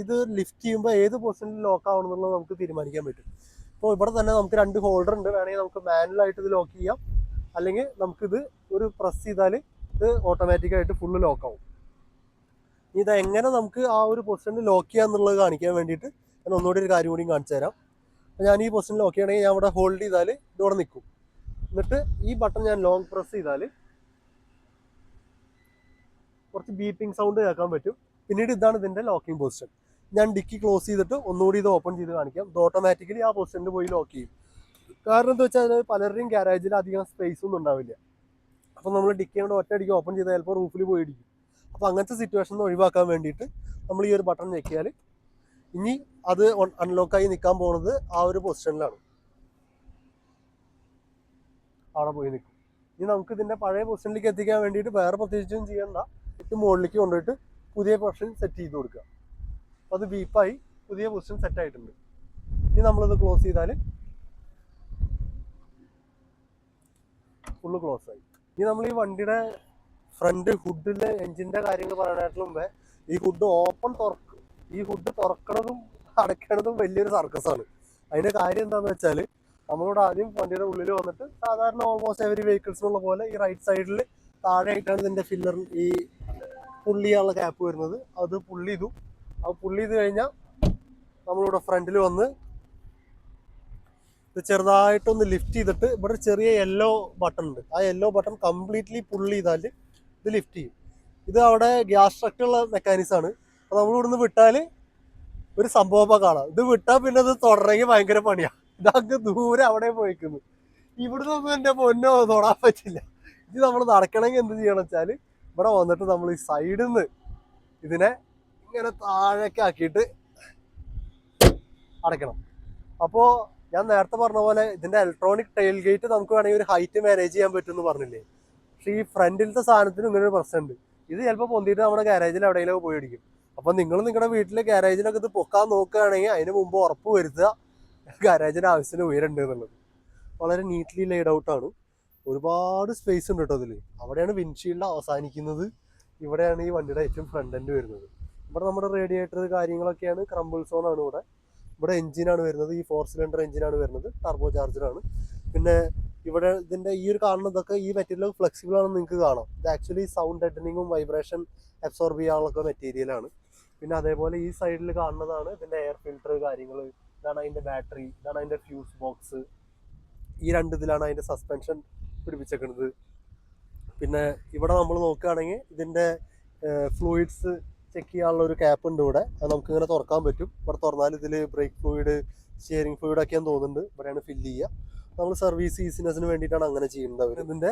S1: ഇത് ലിഫ്റ്റ് ചെയ്യുമ്പോൾ ഏത് പൊസിഷനിൽ ലോക്ക് ആവണം എന്നുള്ളത് നമുക്ക് തീരുമാനിക്കാൻ പറ്റും. അപ്പോൾ ഇവിടെ തന്നെ നമുക്ക് 2 ഹോൾഡർ ഉണ്ട്. വേണമെങ്കിൽ നമുക്ക് മാനുവലായിട്ട് ഇത് ലോക്ക് ചെയ്യാം. അല്ലെങ്കിൽ നമുക്കിത് ഒരു പ്രസ് ചെയ്താൽ ഇത് ഓട്ടോമാറ്റിക്കായിട്ട് ഫുള്ള് ലോക്കാവും. ഇതെങ്ങനെ നമുക്ക് ആ ഒരു പൊസിഷനിൽ ലോക്ക് ചെയ്യുക എന്നുള്ളത് കാണിക്കാൻ വേണ്ടിയിട്ട് ഞാൻ ഒന്നുകൂടി ഒരു കാര്യം കൂടി കാണിച്ചു തരാം. ഞാൻ ഈ പൊസിഷനിൽ ലോക്ക് ചെയ്യണമെങ്കിൽ ഞാൻ ഇവിടെ ഹോൾഡ് ചെയ്താൽ ഇതോടെ നിൽക്കും. എന്നിട്ട് ഈ ബട്ടൺ ഞാൻ ലോങ് പ്രസ് ചെയ്താൽ കുറച്ച് ബീപ്പിംഗ് സൗണ്ട് കേൾക്കാൻ പറ്റും. പിന്നീട് ഇതാണ് ഇതിൻ്റെ ലോക്കിംഗ് പൊസിഷൻ. ഞാൻ ഡിക്കി ക്ലോസ് ചെയ്തിട്ട് ഒന്നുകൂടി ഇത് ഓപ്പൺ ചെയ്ത് കാണിക്കാം. ഇത് ഓട്ടോമാറ്റിക്കലി ആ പൊസിഷനിൽ പോയി ലോക്ക് ചെയ്യും. കാരണം എന്താ വെച്ചാൽ പലരുടെയും ഗാരേജിൽ അധികം സ്പേസ് ഒന്നും ഉണ്ടാവില്ല. അപ്പോൾ നമ്മൾ ഡിക്കി കൊണ്ട് ഒറ്റയടിക്ക് ഓപ്പൺ ചെയ്താൽ ചിലപ്പോൾ റൂഫിൽ പോയി ഇടിക്കും. അപ്പോൾ അങ്ങനത്തെ സിറ്റുവേഷൻ ഒഴിവാക്കാൻ വേണ്ടിയിട്ട് നമ്മൾ ഈ ഒരു ബട്ടൺ ഞെക്കിയാൽ ഇനി അത് അൺലോക്കായി നിൽക്കാൻ പോകുന്നത് ആ ഒരു പൊസിഷനിലാണ്. അവിടെ പോയി നിൽക്കും. ഇനി നമുക്ക് ഇതിൻ്റെ പഴയ പൊസിഷനിലേക്ക് എത്തിക്കാൻ വേണ്ടിയിട്ട് വേറെ പ്രത്യേകിച്ചും ചെയ്യേണ്ട. ഏറ്റവും മുകളിലേക്ക് കൊണ്ടുപോയിട്ട് പുതിയ പൊസിഷൻ സെറ്റ് ചെയ്ത് കൊടുക്കുക. അപ്പോൾ അത് ബീപ്പായി പുതിയ പൊസിഷൻ സെറ്റ് ആയിട്ടുണ്ട്. ഇനി നമ്മളിത് ക്ലോസ് ചെയ്താൽ ഫുള്ള് ക്ലോസ് ആയി. ഇനി നമ്മൾ ഈ വണ്ടിയുടെ ഫ്രണ്ട് ഹുഡിലെ എഞ്ചിൻ്റെ കാര്യങ്ങൾ പറയാനായിട്ട് മുമ്പേ ഈ ഹുഡ് തുറക്കണതും അടയ്ക്കണതും വലിയൊരു സർക്കസാണ്. അതിൻ്റെ കാര്യം എന്താണെന്ന് വെച്ചാൽ നമ്മളോട് ആദ്യം വണ്ടിയുടെ ഉള്ളിൽ വന്നിട്ട് സാധാരണ ഓൾമോസ്റ്റ് എവരി വെഹിക്കിൾസിനുള്ള പോലെ ഈ റൈറ്റ് സൈഡിൽ താഴെയായിട്ടാണ് ഇതിൻ്റെ ഫില്ലർ ഈ പുള്ളി ചെയ്യാനുള്ള ക്യാപ്പ് വരുന്നത്. അത് പുള്ളി ചെയ്ത് കഴിഞ്ഞാൽ നമ്മളിവിടെ ഫ്രണ്ടിൽ വന്ന് ഇത് ചെറുതായിട്ടൊന്ന് ലിഫ്റ്റ് ചെയ്തിട്ട് ഇവിടെ ചെറിയ യെല്ലോ ബട്ടൺ ഉണ്ട്. ആ യെല്ലോ ബട്ടൺ കംപ്ലീറ്റ്ലി പുള്ളി ചെയ്താൽ ഇത് ലിഫ്റ്റ് ചെയ്യും. ഇത് അവിടെ ഗ്യാസ് സ്ട്രക്റ്റുള്ള മെക്കാനിക്സാണ്. അപ്പോൾ നമ്മളിവിടുന്ന് വിട്ടാൽ ഒരു സംഭവം കാണാം. ഇത് വിട്ടാൽ പിന്നെ ഇത് തുടരണമെങ്കിൽ ഭയങ്കര പണിയാണ്. ഇതങ്ങ് ദൂരെ അവിടെ പോയിക്കുന്നു. ഇവിടുന്ന് ഒന്നും എൻ്റെ പൊന്നോ തൊടാൻ പറ്റില്ല. ഇത് നമ്മൾ നടക്കണമെങ്കിൽ എന്ത് ചെയ്യണം വെച്ചാൽ ഇവിടെ വന്നിട്ട് നമ്മൾ ഈ സൈഡിൽ നിന്ന് ഇതിനെ ഇങ്ങനെ താഴേക്ക് ആക്കിയിട്ട് അടയ്ക്കണം. അപ്പോൾ ഞാൻ നേരത്തെ പറഞ്ഞ പോലെ ഇതിൻ്റെ ഇലക്ട്രോണിക് ടെയിൽ ഗേറ്റ് നമുക്ക് വേണമെങ്കിൽ ഒരു ഹൈറ്റ് മാനേജ് ചെയ്യാൻ പറ്റുമെന്ന് പറഞ്ഞില്ലേ. പക്ഷേ ഈ ഫ്രണ്ടിലത്തെ സാധനത്തിന് ഇങ്ങനെ ഒരു പ്രശ്നമുണ്ട്. ഇത് ചിലപ്പോൾ പൊന്തിയിട്ട് നമ്മുടെ ഗാരേജിൽ എവിടെയെങ്കിലും പോയി ഇടിക്കും. അപ്പം നിങ്ങൾ നിങ്ങളുടെ വീട്ടിലെ ഗാരേജിനൊക്കെ ഇത് പൊക്കാൻ നോക്കുകയാണെങ്കിൽ അതിന് മുമ്പ് ഉറപ്പ് വരുത്തുക ഗാരേജിൻ്റെ ആവശ്യത്തിന് ഉയരമുണ്ട് എന്നുള്ളത്. വളരെ നീറ്റ്ലി ലെയ്ഡ് ഔട്ടാണ്. ഒരുപാട് സ്പേസ് ഉണ്ട് കേട്ടോ അതിൽ. അവിടെയാണ് വിൻഷീൽഡ് അവസാനിക്കുന്നത്, ഇവിടെയാണ് ഈ വണ്ടിയുടെ ഏറ്റവും ഫ്രണ്ട് എൻഡ് വരുന്നത്. ഇവിടെ നമ്മുടെ റേഡിയേറ്റർ കാര്യങ്ങളൊക്കെയാണ്. ക്രംബിൾ സോൺ ആണ് ഇവിടെ. ഇവിടെ എഞ്ചിനാണ് വരുന്നത്, ഈ 4 സിലിണ്ടർ എഞ്ചിനാണ് വരുന്നത്, ടർബോ ചാർജറാണ്. പിന്നെ ഇവിടെ ഇതിൻ്റെ ഈ ഒരു കാണുന്നതൊക്കെ ഈ മെറ്റീരിയൽ ഫ്ലെക്സിബിൾ ആണെന്ന് നിങ്ങൾക്ക് കാണാം. ഇത് ആക്ച്വലി സൗണ്ട് ഡെഡനിങ്ങും വൈബ്രേഷൻ അബ്സോർബ് ചെയ്യാനുള്ള മെറ്റീരിയലാണ്. പിന്നെ അതേപോലെ ഈ സൈഡിൽ കാണുന്നതാണ് ഇതിൻ്റെ എയർ ഫിൽറ്റർ കാര്യങ്ങൾ. ഇതാണ് അതിൻ്റെ ബാറ്ററി, ഇതാണ് അതിൻ്റെ ഫ്യൂസ് ബോക്സ്. ഈ രണ്ട് ഇതിലാണ് അതിൻ്റെ സസ്പെൻഷൻ പിടിപ്പിച്ചേക്കുന്നത്. പിന്നെ ഇവിടെ നമ്മൾ നോക്കുകയാണെങ്കിൽ ഇതിൻ്റെ ഫ്ലൂയിഡ്സ് ചെക്ക് ചെയ്യാനുള്ള ഒരു ക്യാപ്പ് ഉണ്ട് ഇവിടെ. അത് നമുക്ക് ഇങ്ങനെ തുറക്കാൻ പറ്റും. ഇവിടെ തുറന്നാൽ ഇതിൽ ബ്രേക്ക് ഫ്ലൂയിഡ്, സ്റ്റിയറിംഗ് ഫ്ലൂയിഡ് ഒക്കെയാന്ന് തോന്നുന്നുണ്ട്. ഇവിടെയാണ് ഫില്ല് ചെയ്യുക. നമ്മൾ സർവീസ് ഈസിനെസ്സിന് വേണ്ടിയിട്ടാണ് അങ്ങനെ ചെയ്യുന്നത് അവർ. ഇതിൻ്റെ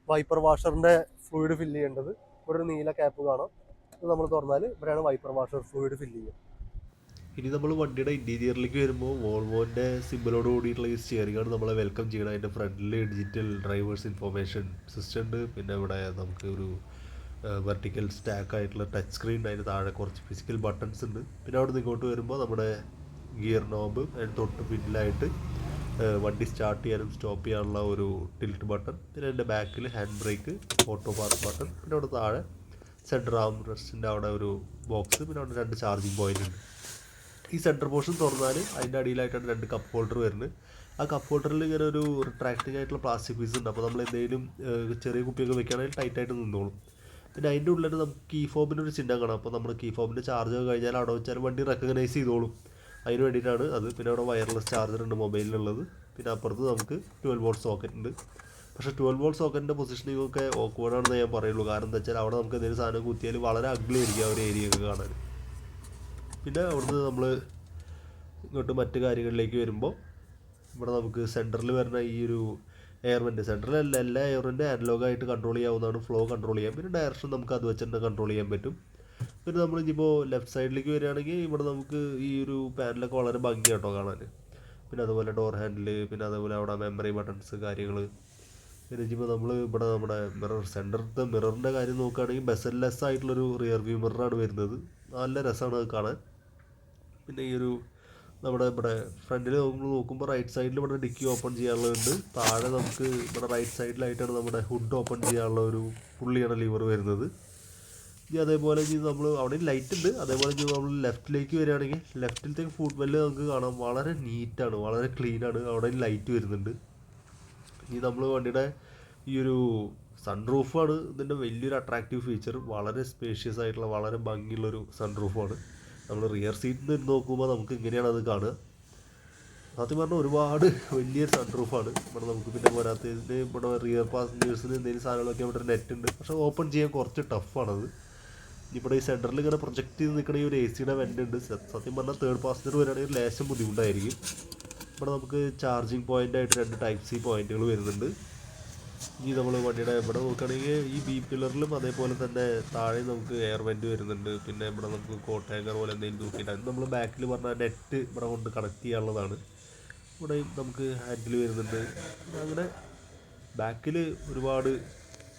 S1: വൈപ്പർ വാഷറിൻ്റെ ഫ്ലൂയിഡ് ഫില്ല് ചെയ്യേണ്ടത് ഇവിടെ ഒരു നീല ക്യാപ്പ് കാണാം. ഇത് നമ്മൾ തുറന്നാൽ ഇവിടെയാണ് വൈപ്പർ വാഷർ ഫ്ലൂയിഡ് ഫില്ല് ചെയ്യുക.
S2: ഇനി നമ്മൾ വണ്ടിയുടെ ഇൻറ്റീരിയറിലേക്ക് വരുമ്പോൾ വോൾവോൻ്റെ സിമ്പിളോട് കൂടിയിട്ടുള്ള ഈ സ്റ്റിയറിംഗ് ആണ് നമ്മളെ വെൽക്കം ചെയ്യണം. അതിൻ്റെ ഫ്രണ്ടിൽ ഡിജിറ്റൽ ഡ്രൈവേഴ്സ് ഇൻഫോർമേഷൻ സിസ്റ്റം ഉണ്ട്. പിന്നെ ഇവിടെ നമുക്ക് ഒരു വെർട്ടിക്കൽ സ്റ്റാക്ക് ആയിട്ടുള്ള ടച്ച് സ്ക്രീൻ, അതിന് താഴെ കുറച്ച് ഫിസിക്കൽ ബട്ടൺസ് ഉണ്ട്. പിന്നെ അവിടെ നിന്ന് ഇങ്ങോട്ട് വരുമ്പോൾ നമ്മുടെ ഗിയർ നോബ്, അതിന് തൊട്ട് പിന്നിലായിട്ട് വണ്ടി സ്റ്റാർട്ട് ചെയ്യാനും സ്റ്റോപ്പ് ചെയ്യാനുള്ള ഒരു ടിൽറ്റ് ബട്ടൺ. പിന്നെ അതിൻ്റെ ബാക്കിൽ hand brake, auto park button. പിന്നെ അവിടെ താഴെ സെൻറ്റർ ആം റെസ്റ്റിൻ്റെ അവിടെ ഒരു ബോക്സ്. പിന്നെ അവിടെ 2 ചാർജിങ് പോയിൻ്റ് ഉണ്ട്. ഈ സെൻറ്റർ പോർഷൻ തുറന്നാൽ അതിൻ്റെ അടിയിലായിട്ടാണ് 2 കപ്പ് ഹോൾഡർ വരുന്നത്. ആ കപ്പ് ഹോൾഡറിൽ ഇങ്ങനെ ഒരു റിട്രാക്റ്റിംഗ് ആയിട്ടുള്ള പ്ലാസ്റ്റിക് പീസ് ഉണ്ട്. അപ്പോൾ നമ്മൾ എന്തെങ്കിലും ചെറിയ കുപ്പിയൊക്കെ വെക്കുകയാണെങ്കിൽ ടൈറ്റായിട്ട് നിന്നോളും. പിന്നെ അതിൻ്റെ ഉള്ളിൽ നമുക്ക് കീ ഫോബിൻ്റെ ഒരു ചിഹ്നം കാണാം. അപ്പോൾ നമ്മൾ കീ ഫോബിൻ്റെ ചാർജ് കഴിഞ്ഞാൽ അവിടെ വെച്ചാൽ വണ്ടി റെക്കഗ്നൈസ് ചെയ്തോളും. അതിന് വേണ്ടിയിട്ടാണ് അത്. പിന്നെ അവിടെ വയർലെസ് ചാർജർ ഉണ്ട് മൊബൈലിലുള്ളത്. പിന്നെ അപ്പുറത്ത് നമുക്ക് 12 വോൾട്ട് സോക്കറ്റ് ഉണ്ട്. പക്ഷേ 12 വോൾട്ട് സോക്കറ്റിൻ്റെ പൊസിഷനിങ് ഒക്കെ ഓക്വേർഡാണെന്ന് ഞാൻ പറയുള്ളൂ. കാരണം എന്താ വെച്ചാൽ അവിടെ നമുക്ക് എന്തെങ്കിലും സാധനം കുത്തിയാൽ വളരെ അഗ്ലി ആയിരിക്കും ആ ഒരു ഏരിയയൊക്കെ കാണാൻ. പിന്നെ അവിടുന്ന് നമ്മൾ ഇങ്ങോട്ട് മറ്റ് കാര്യങ്ങളിലേക്ക് വരുമ്പോൾ ഇവിടെ നമുക്ക് സെൻറ്ററിൽ വരുന്ന ഈ ഒരു എയർ വെൻ്റ്, സെൻറ്ററിലല്ല എല്ലാ എയർ വെൻ്റ് അനലോഗായിട്ട് കൺട്രോൾ ചെയ്യാവുന്നതാണ്. ഫ്ലോ കൺട്രോൾ ചെയ്യാം. പിന്നെ ഡയറക്ഷൻ നമുക്ക് അത് വെച്ച് തന്നെ കൺട്രോൾ ചെയ്യാൻ പറ്റും. പിന്നെ നമ്മൾ ഇനിയിപ്പോൾ ലെഫ്റ്റ് സൈഡിലേക്ക് വരികയാണെങ്കിൽ ഇവിടെ നമുക്ക് ഈ ഒരു പാനലൊക്കെ വളരെ ഭംഗിയാട്ടോ കാണാൻ. പിന്നെ അതുപോലെ ഡോർ ഹാൻഡിൽ, പിന്നെ അതേപോലെ അവിടെ മെമ്മറി ബട്ടൺസ് കാര്യങ്ങൾ. പിന്നെ ഇനിയിപ്പോൾ നമ്മൾ ഇവിടെ നമ്മുടെ മിറർ, സെൻറ്ററിലത്തെ മിററിൻ്റെ കാര്യം നോക്കുകയാണെങ്കിൽ ബെസൽലെസ് ആയിട്ടുള്ളൊരു റിയർ വ്യൂ മിററാണ് വരുന്നത്. നല്ല രസമാണ് അത് കാണാൻ. പിന്നെ ഈ ഒരു നമ്മുടെ ഇവിടെ ഫ്രണ്ടിൽ നമ്മൾ നോക്കുമ്പോൾ റൈറ്റ് സൈഡിൽ ഇവിടെ ഡിക്കി ഓപ്പൺ ചെയ്യാനുള്ളതുണ്ട്. താഴെ നമുക്ക് ഇവിടെ റൈറ്റ് സൈഡിലായിട്ടാണ് നമ്മുടെ ഹുഡ് ഓപ്പൺ ചെയ്യാനുള്ള ഒരു പുള്ളിയാണ് ലിവർ വരുന്നത്. ഇനി അതേപോലെ ഇനി നമ്മൾ അവിടെ ലൈറ്റ് ഉണ്ട്. അതേപോലെ ഇനി നമ്മൾ ലെഫ്റ്റിലേക്ക് വരികയാണെങ്കിൽ ലെഫ്റ്റിലത്തെ ഫുഡ് വെല്ല് നമുക്ക് കാണാം. വളരെ നീറ്റാണ്, വളരെ ക്ലീനാണ്. അവിടെ ലൈറ്റ് വരുന്നുണ്ട്. ഇനി നമ്മൾ വണ്ടിയുടെ ഈ ഒരു സൺറൂഫാണ് ഇതിൻ്റെ വലിയൊരു അട്രാക്റ്റീവ് ഫീച്ചർ. വളരെ സ്പേഷ്യസ് ആയിട്ടുള്ള വളരെ ഭംഗിയുള്ളൊരു സൺറൂഫാണ്. നമ്മൾ റിയർ സീറ്റിൽ നിന്ന് നോക്കുമ്പോൾ നമുക്ക് ഇങ്ങനെയാണ് അത് കാണുക. സത്യം പറഞ്ഞാൽ ഒരുപാട് വലിയൊരു സൺറൂഫാണ് ഇവിടെ നമുക്ക്. പിന്നെ പോരാത്തതിന് ഇവിടെ റിയർ പാസഞ്ചേഴ്സിന് എന്തെങ്കിലും സാധനങ്ങളൊക്കെ ഇവിടെ നെറ്റ് ഉണ്ട്. പക്ഷേ ഓപ്പൺ ചെയ്യാൻ കുറച്ച് ടഫാണത്. ഇവിടെ ഈ സെൻറ്ററിൽ ഇങ്ങനെ പ്രൊജക്റ്റ് ചെയ്ത് നിൽക്കണ ഈ ഒരു AC-യുടെ വെൻ്റ് ഉണ്ട്. സത്യം പറഞ്ഞാൽ തേർഡ് പാസഞ്ചർ വരികയാണെങ്കിൽ ലേശം ബുദ്ധിമുട്ടായിരിക്കും. ഇവിടെ നമുക്ക് ചാർജിങ് പോയിൻ്റായിട്ട് 2 Type-C പോയിന്റുകൾ വരുന്നുണ്ട്. ഇനി നമ്മൾ വണ്ടിയുടെ ഇവിടെ നോക്കുകയാണെങ്കിൽ ഈ ബി പില്ലറിലും അതേപോലെ തന്നെ താഴെ നമുക്ക് എയർ വെൻ്റ് വരുന്നുണ്ട്. പിന്നെ ഇവിടെ നമുക്ക് കോട്ട് ഹാങ്കർ പോലെ എന്തെങ്കിലും തൂക്കിയിട്ടാണ് നമ്മൾ ബാക്കിൽ പറഞ്ഞ നെറ്റ് ഇവിടെ കൊണ്ട് കണക്ട് ചെയ്യാനുള്ളതാണ്. ഇവിടെയും നമുക്ക് ഹാൻഡിൽ വരുന്നുണ്ട്. അങ്ങനെ ബാക്കിൽ ഒരുപാട്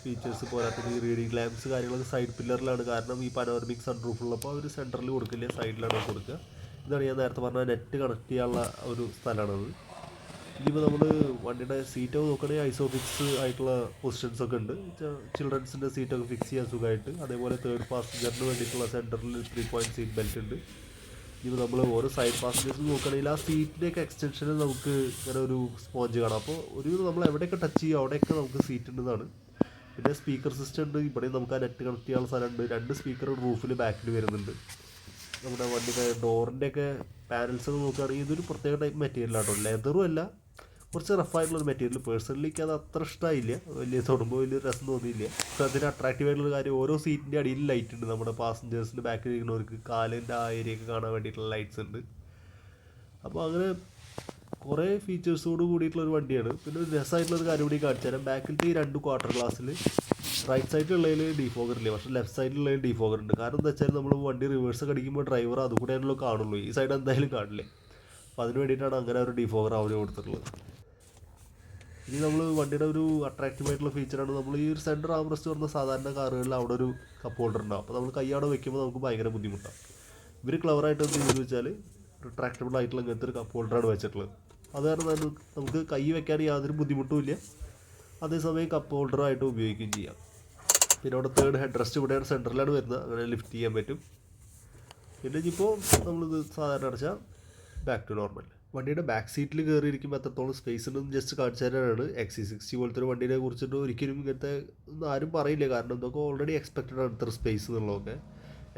S2: ഫീച്ചേഴ്സ്. പോരാത്തത് ഈ റീഡിങ് ലാമ്പ്സ് കാര്യങ്ങളൊക്കെ സൈഡ് പില്ലറിലാണ്. കാരണം ഈ പനോരമിക് സൺറൂഫ് ഉള്ളപ്പോൾ അവർ സെൻറ്ററിൽ കൊടുക്കില്ല, സൈഡിലാണ് കൊടുക്കുക. ഇതാണ് ഞാൻ നേരത്തെ പറഞ്ഞ നെറ്റ് കണക്ട് ചെയ്യാനുള്ള ഒരു സ്ഥലമാണത്. ഇനിയിപ്പോൾ നമ്മൾ വണ്ടിയുടെ സീറ്റൊക്കെ നോക്കുകയാണെങ്കിൽ ഐസോഫിക്സ് ആയിട്ടുള്ള പൊസിഷൻസ് ഒക്കെ ഉണ്ട്. ചിൽഡ്രൻസിൻ്റെ സീറ്റൊക്കെ ഫിക്സ് ചെയ്യാൻ സുഖമായിട്ട്. അതേപോലെ തേർഡ് പാസഞ്ചറിന് വേണ്ടിയിട്ടുള്ള സെൻറ്ററിൽ 3 പോയിൻറ്റ് സീറ്റ് ബെൽറ്റ് ഉണ്ട്. ഇനിയിപ്പോൾ നമ്മൾ ഓരോ സൈഡ് പാസഞ്ചേഴ്സ് നോക്കുകയാണെങ്കിൽ ആ സീറ്റിൻ്റെയൊക്കെ എക്സ്റ്റൻഷനിൽ നമുക്ക് ഇങ്ങനെ ഒരു സ്പോഞ്ച് കാണാം. അപ്പോൾ ഒരു നമ്മൾ എവിടെയൊക്കെ ടച്ച് ചെയ്യുക അവിടെയൊക്കെ നമുക്ക് സീറ്റ് ഉണ്ടെന്നാണ്. പിന്നെ സ്പീക്കർ സിസ്റ്റം ഉണ്ട്. ഇവിടെ നമുക്ക് ആ നെറ്റ് കണക്ട് ചെയ്യാനുള്ള സ്ഥലമുണ്ട്. 2 സ്പീക്കർ റൂഫിൽ ബാക്കിൽ വരുന്നുണ്ട്. നമ്മുടെ വണ്ടിയുടെ ഡോറിൻ്റെയൊക്കെ പാനൽസ് നോക്കുകയാണെങ്കിൽ ഇതൊരു പ്രത്യേക ടൈപ്പ് മെറ്റീരിയലാട്ടോ. ലെതറും അല്ല, കുറച്ച് റഫായിട്ടുള്ളൊരു മെറ്റീരിയൽ. പേഴ്സണലിക്ക് അത് അത്ര ഇഷ്ടമായില്ല. വലിയ തൊടുമ്പോൾ വലിയ രസം തോന്നിയില്ല. പക്ഷേ അതിന് അട്രാക്റ്റീവ് ആയിട്ടുള്ള കാര്യം ഓരോ സീറ്റിൻ്റെ അടിയിൽ ലൈറ്റ് ഉണ്ട്. നമ്മുടെ പാസഞ്ചേഴ്സിൻ്റെ ബാക്കിൽ ഇരിക്കുന്നവർക്ക് കാലിൻ്റെ ആ ഏരിയയൊക്കെ കാണാൻ വേണ്ടിയിട്ടുള്ള ലൈറ്റ്സ് ഉണ്ട്. അപ്പോൾ അങ്ങനെ കുറേ ഫീച്ചേഴ്സോട് കൂടിയിട്ടുള്ളൊരു വണ്ടിയാണ്. പിന്നെ ഒരു രസമായിട്ടുള്ളൊരു കാര്യം കൂടി കാണിച്ചു തരാം. ബാക്കിലത്തെ ഈ 2 ക്വാർട്ടർ ഗ്ലാസ്സിൽ റൈറ്റ് സൈഡിലുള്ളതിൽ ഡീഫോഗർ ഇല്ല, പക്ഷേ ലെഫ്റ്റ് സൈഡിലുള്ളതിൽ ഡീഫോഗർ ഉണ്ട്. കാരണം എന്താ വെച്ചാൽ നമ്മൾ വണ്ടി റിവേഴ്സൊക്കെ അടിക്കുമ്പോൾ ഡ്രൈവർ അതുകൂടെയാണല്ലോ കാണുള്ളൂ, ഈ സൈഡ് എന്തായാലും കാണില്ലേ. അപ്പോൾ അതിന് വേണ്ടിയിട്ടാണ് അങ്ങനെ ഒരു ഡീഫോഗർ അവിടെ കൊടുത്തിട്ടുള്ളത്. ഇനി നമ്മൾ വണ്ടിയുടെ ഒരു അട്രാക്റ്റീവ് ആയിട്ടുള്ള ഫീച്ചറാണ് നമ്മൾ ഈ ഒരു സെൻറ്റർ ആംറസ്റ്റ് പറഞ്ഞ സാധാരണ കാറുകളിൽ അവിടെ ഒരു കപ്പ് ഹോൾഡർ ഉണ്ടാവും. അപ്പോൾ നമ്മൾ കൈ അവിടെ വെക്കുമ്പോൾ നമുക്ക് ഭയങ്കര ബുദ്ധിമുട്ടാണ്. ഇവർ ക്ലവറായിട്ട് എന്ത് ചെയ്തെന്ന് വെച്ചാൽ റിട്രാക്റ്റബിൾ ആയിട്ടുള്ള ഇങ്ങനത്തെ ഒരു കപ്പ് ഹോൾഡറാണ് വെച്ചിട്ടുള്ളത്. അത് കാരണം നമുക്ക് കൈ വെക്കാൻ യാതൊരു ബുദ്ധിമുട്ടും ഇല്ല, അതേസമയം കപ്പ് ഹോൾഡറായിട്ട് ഉപയോഗിക്കുകയും ചെയ്യാം. പിന്നെ അവിടെ തേർഡ് ഹെഡ് റെസ്റ്റ് ഇവിടെയാണ് സെൻറ്ററിലാണ് വരുന്നത്, അങ്ങനെ ലിഫ്റ്റ് ചെയ്യാൻ പറ്റും. പിന്നെ ഇനിയിപ്പോൾ നമ്മളിത് സാധാരണ അടച്ചാൽ ബാക്ക് ടു നോർമൽ. വണ്ടിയുടെ ബാക്ക് സീറ്റിൽ കയറിയിരിക്കുമ്പോൾ എത്രത്തോളം സ്പേസ് ഉണ്ടെന്ന് ജസ്റ്റ് കാണിച്ചു തരാനാണ്. XC60 പോലത്തെ ഒരു വണ്ടീനെ കുറിച്ചിട്ട് ഒരിക്കലും ഇങ്ങനത്തെ ഒന്നും ആരും പറയില്ല, കാരണം ഇതൊക്കെ ഓൾറെഡി എക്സ്പെക്റ്റഡ് ആണ് ഇത്ര സ്പേസ് എന്നുള്ളതൊക്കെ.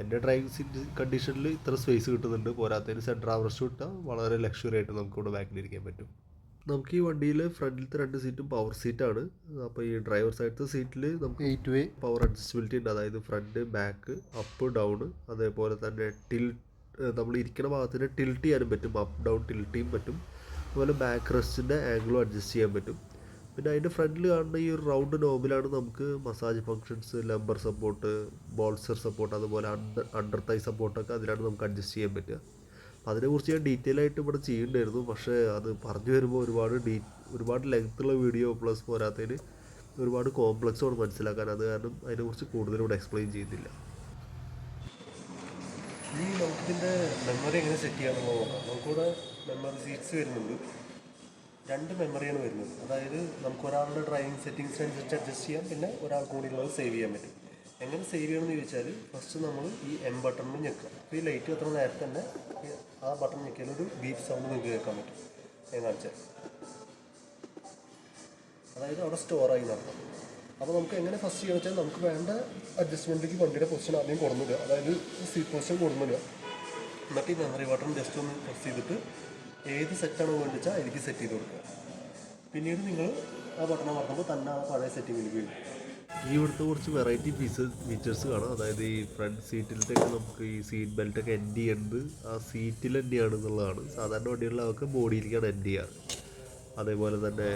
S2: എൻ്റെ ഡ്രൈവിംഗ് സീറ്റ് കണ്ടീഷനിൽ ഇത്ര സ്പേസ് കിട്ടുന്നുണ്ട്. പോരാത്തതിന് സെൻറ്റർ ആംറസ്റ്റ് കിട്ടാൽ വളരെ ലക്ഷറി ആയിട്ട് നമുക്കിവിടെ ബാക്കിലിരിക്കാൻ പറ്റും. നമുക്ക് ഈ വണ്ടിയിൽ ഫ്രണ്ടിലത്തെ 2 സീറ്റും പവർ സീറ്റാണ്. അപ്പോൾ ഈ ഡ്രൈവർ സൈഡത്തെ സീറ്റിൽ നമുക്ക് 8 വേ പവർ അഡ്ജസ്റ്റബിലിറ്റി ഉണ്ട്. അതായത് ഫ്രണ്ട്, ബാക്ക്, അപ്പ്, ഡൗൺ, അതേപോലെ തന്നെ നമ്മൾ ഇരിക്കുന്ന ഭാഗത്തിന് ടിൽറ്റ് ചെയ്യാനും പറ്റും, അപ്പ് ഡൗൺ ടിൽറ്റ് ചെയ്യാൻ പറ്റും. അതുപോലെ ബാക്ക് റെസ്റ്റിൻ്റെ ആംഗിളും അഡ്ജസ്റ്റ് ചെയ്യാൻ പറ്റും. പിന്നെ അതിൻ്റെ ഫ്രണ്ടിൽ കാണുന്ന ഈ ഒരു റൗണ്ട് നോബിലാണ് നമുക്ക് massage functions, lumbar support, bolster support, അതുപോലെ അണ്ടർ തൈ സപ്പോർട്ടൊക്കെ അതിലാണ് നമുക്ക് അഡ്ജസ്റ്റ് ചെയ്യാൻ പറ്റുക. അതിനെക്കുറിച്ച് ഞാൻ ഡീറ്റെയിൽ ആയിട്ട് ഇവിടെ ചെയ്യേണ്ടായിരുന്നു, പക്ഷേ അത് പറഞ്ഞു വരുമ്പോൾ ഒരുപാട് ലെങ്ത്തുള്ള വീഡിയോ പ്ലസ് പോരാത്തതിന് ഒരുപാട് കോംപ്ലക്സോട് മനസ്സിലാക്കാൻ. അത് കാരണം അതിനെക്കുറിച്ച് കൂടുതലും ഇവിടെ എക്സ്പ്ലെയിൻ ചെയ്യുന്നില്ല.
S1: ഈ നമുക്കിതിൻ്റെ മെമ്മറി എങ്ങനെ സെറ്റ് ചെയ്യാമെന്ന് നോക്കാം. നമുക്കിവിടെ മെമ്മറി സീറ്റ്സ് വരുന്നുണ്ട്, 2 മെമ്മറിയാണ് വരുന്നത്. അതായത് നമുക്ക് ഒരാളുടെ ഡ്രൈവിംഗ് സെറ്റിങ്സിനനുസരിച്ച് അഡ്ജസ്റ്റ് ചെയ്യാം, പിന്നെ ഒരാൾക്ക് കൂടിയുള്ളത് സേവ് ചെയ്യാൻ പറ്റും. എങ്ങനെ സേവ് ചെയ്യണമെന്ന് ചോദിച്ചാൽ ഫസ്റ്റ് നമ്മൾ ഈ M ബട്ടണിൽ ഞെക്കുക. അപ്പോൾ ഈ ലൈറ്റ് കത്തുന്ന നേരത്തെ തന്നെ ആ ബട്ടൺ ഞെക്കിയാൽ ഒരു ബീപ്പ് സൗണ്ട് നിങ്ങൾക്ക് കേൾക്കാൻ പറ്റും. ഞാൻ കാണിച്ചാൽ അതായത് അവിടെ സ്റ്റോറായി നടക്കും. അപ്പോൾ നമുക്ക് എങ്ങനെ ഫസ്റ്റ് ചെയ്യുക വെച്ചാൽ നമുക്ക് വേണ്ട അഡ്ജസ്റ്റ്മെൻറ്റിലേക്ക് വണ്ടിയുടെ പൊസിഷൻ ആദ്യം കൊടുന്നിടുക, അതായത് സീറ്റ് പൊസിഷൻ കൊടുന്നിടുക. എന്നിട്ട് ഈ മെമ്മറി ബട്ടൺ ജസ്റ്റ് ഒന്ന് പ്രസ് ചെയ്തിട്ട് ഏത് സെറ്റാണോ വേണ്ടി വെച്ചാൽ അതിലേക്ക് സെറ്റ് ചെയ്ത് കൊടുക്കുക. പിന്നീട് നിങ്ങൾ ആ ബട്ടൺ അമർത്തുമ്പോൾ തന്നെ ആ പഴയ സെറ്റിങ്ങിലേക്ക് വരും.
S2: ഈ ഇവിടുത്തെ കുറച്ച് വെറൈറ്റി ഫീച്ചേഴ്സ് കാണാം. അതായത് ഈ ഫ്രണ്ട് സീറ്റിലത്തേക്ക് നമുക്ക് ഈ സീറ്റ് ബെൽറ്റൊക്കെ എൻഡ് ചെയ്യുന്നത് ആ സീറ്റിൽ എൻഡ് എന്നുള്ളതാണ്. സാധാരണ വണ്ടികളിലൊക്കെ ബോഡിയിലേക്കാണ് എൻഡ് ചെയ്യാറ്. അതേപോലെ തന്നെ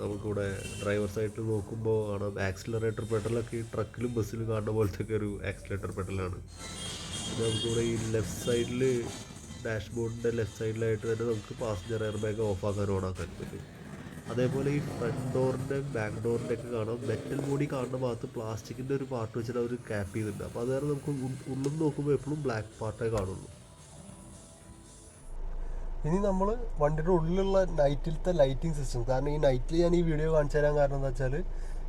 S2: നമുക്കിവിടെ ഡ്രൈവർ സൈഡിൽ നോക്കുമ്പോൾ കാണാം ആക്സിലറേറ്റർ പെഡലൊക്കെ ഈ ട്രക്കിലും ബസ്സിലും കാണുന്ന പോലത്തെ ഒരു ആക്സിലേറ്റർ പെഡലാണ്. പിന്നെ നമുക്കിവിടെ ഈ ലെഫ്റ്റ് സൈഡിൽ ഡാഷ്ബോർഡിൻ്റെ ലെഫ്റ്റ് സൈഡിലായിട്ട് തന്നെ നമുക്ക് പാസഞ്ചർ എയർ ബാഗ് ഓഫാക്കാൻ ഓണാക്കാൻ പറ്റും. അതേപോലെ ഈ ഫ്രണ്ട് ഡോറിൻ്റെ ബാക്ക് ഡോറിൻ്റെ ഒക്കെ കാണാം മെറ്റൽ ബോഡി കാണുന്ന ഭാഗത്ത് പ്ലാസ്റ്റിക്കിൻ്റെ ഒരു പാർട്ട് വെച്ചിട്ട് അവർ ക്യാപ്പ് ചെയ്തിട്ടുണ്ട്. അപ്പോൾ അത് കാരണം നമുക്ക് ഉള്ളിൽ നോക്കുമ്പോൾ എപ്പോഴും ബ്ലാക്ക് പാർട്ടേ കാണുള്ളൂ.
S1: ഇനി നമ്മൾ വണ്ടിയുടെ ഉള്ളിലുള്ള നൈറ്റിലത്തെ ലൈറ്റിംഗ് സിസ്റ്റം, കാരണം ഈ നൈറ്റിൽ ഞാൻ ഈ വീഡിയോ കാണിച്ചു തരാൻ കാരണം എന്താ വെച്ചാൽ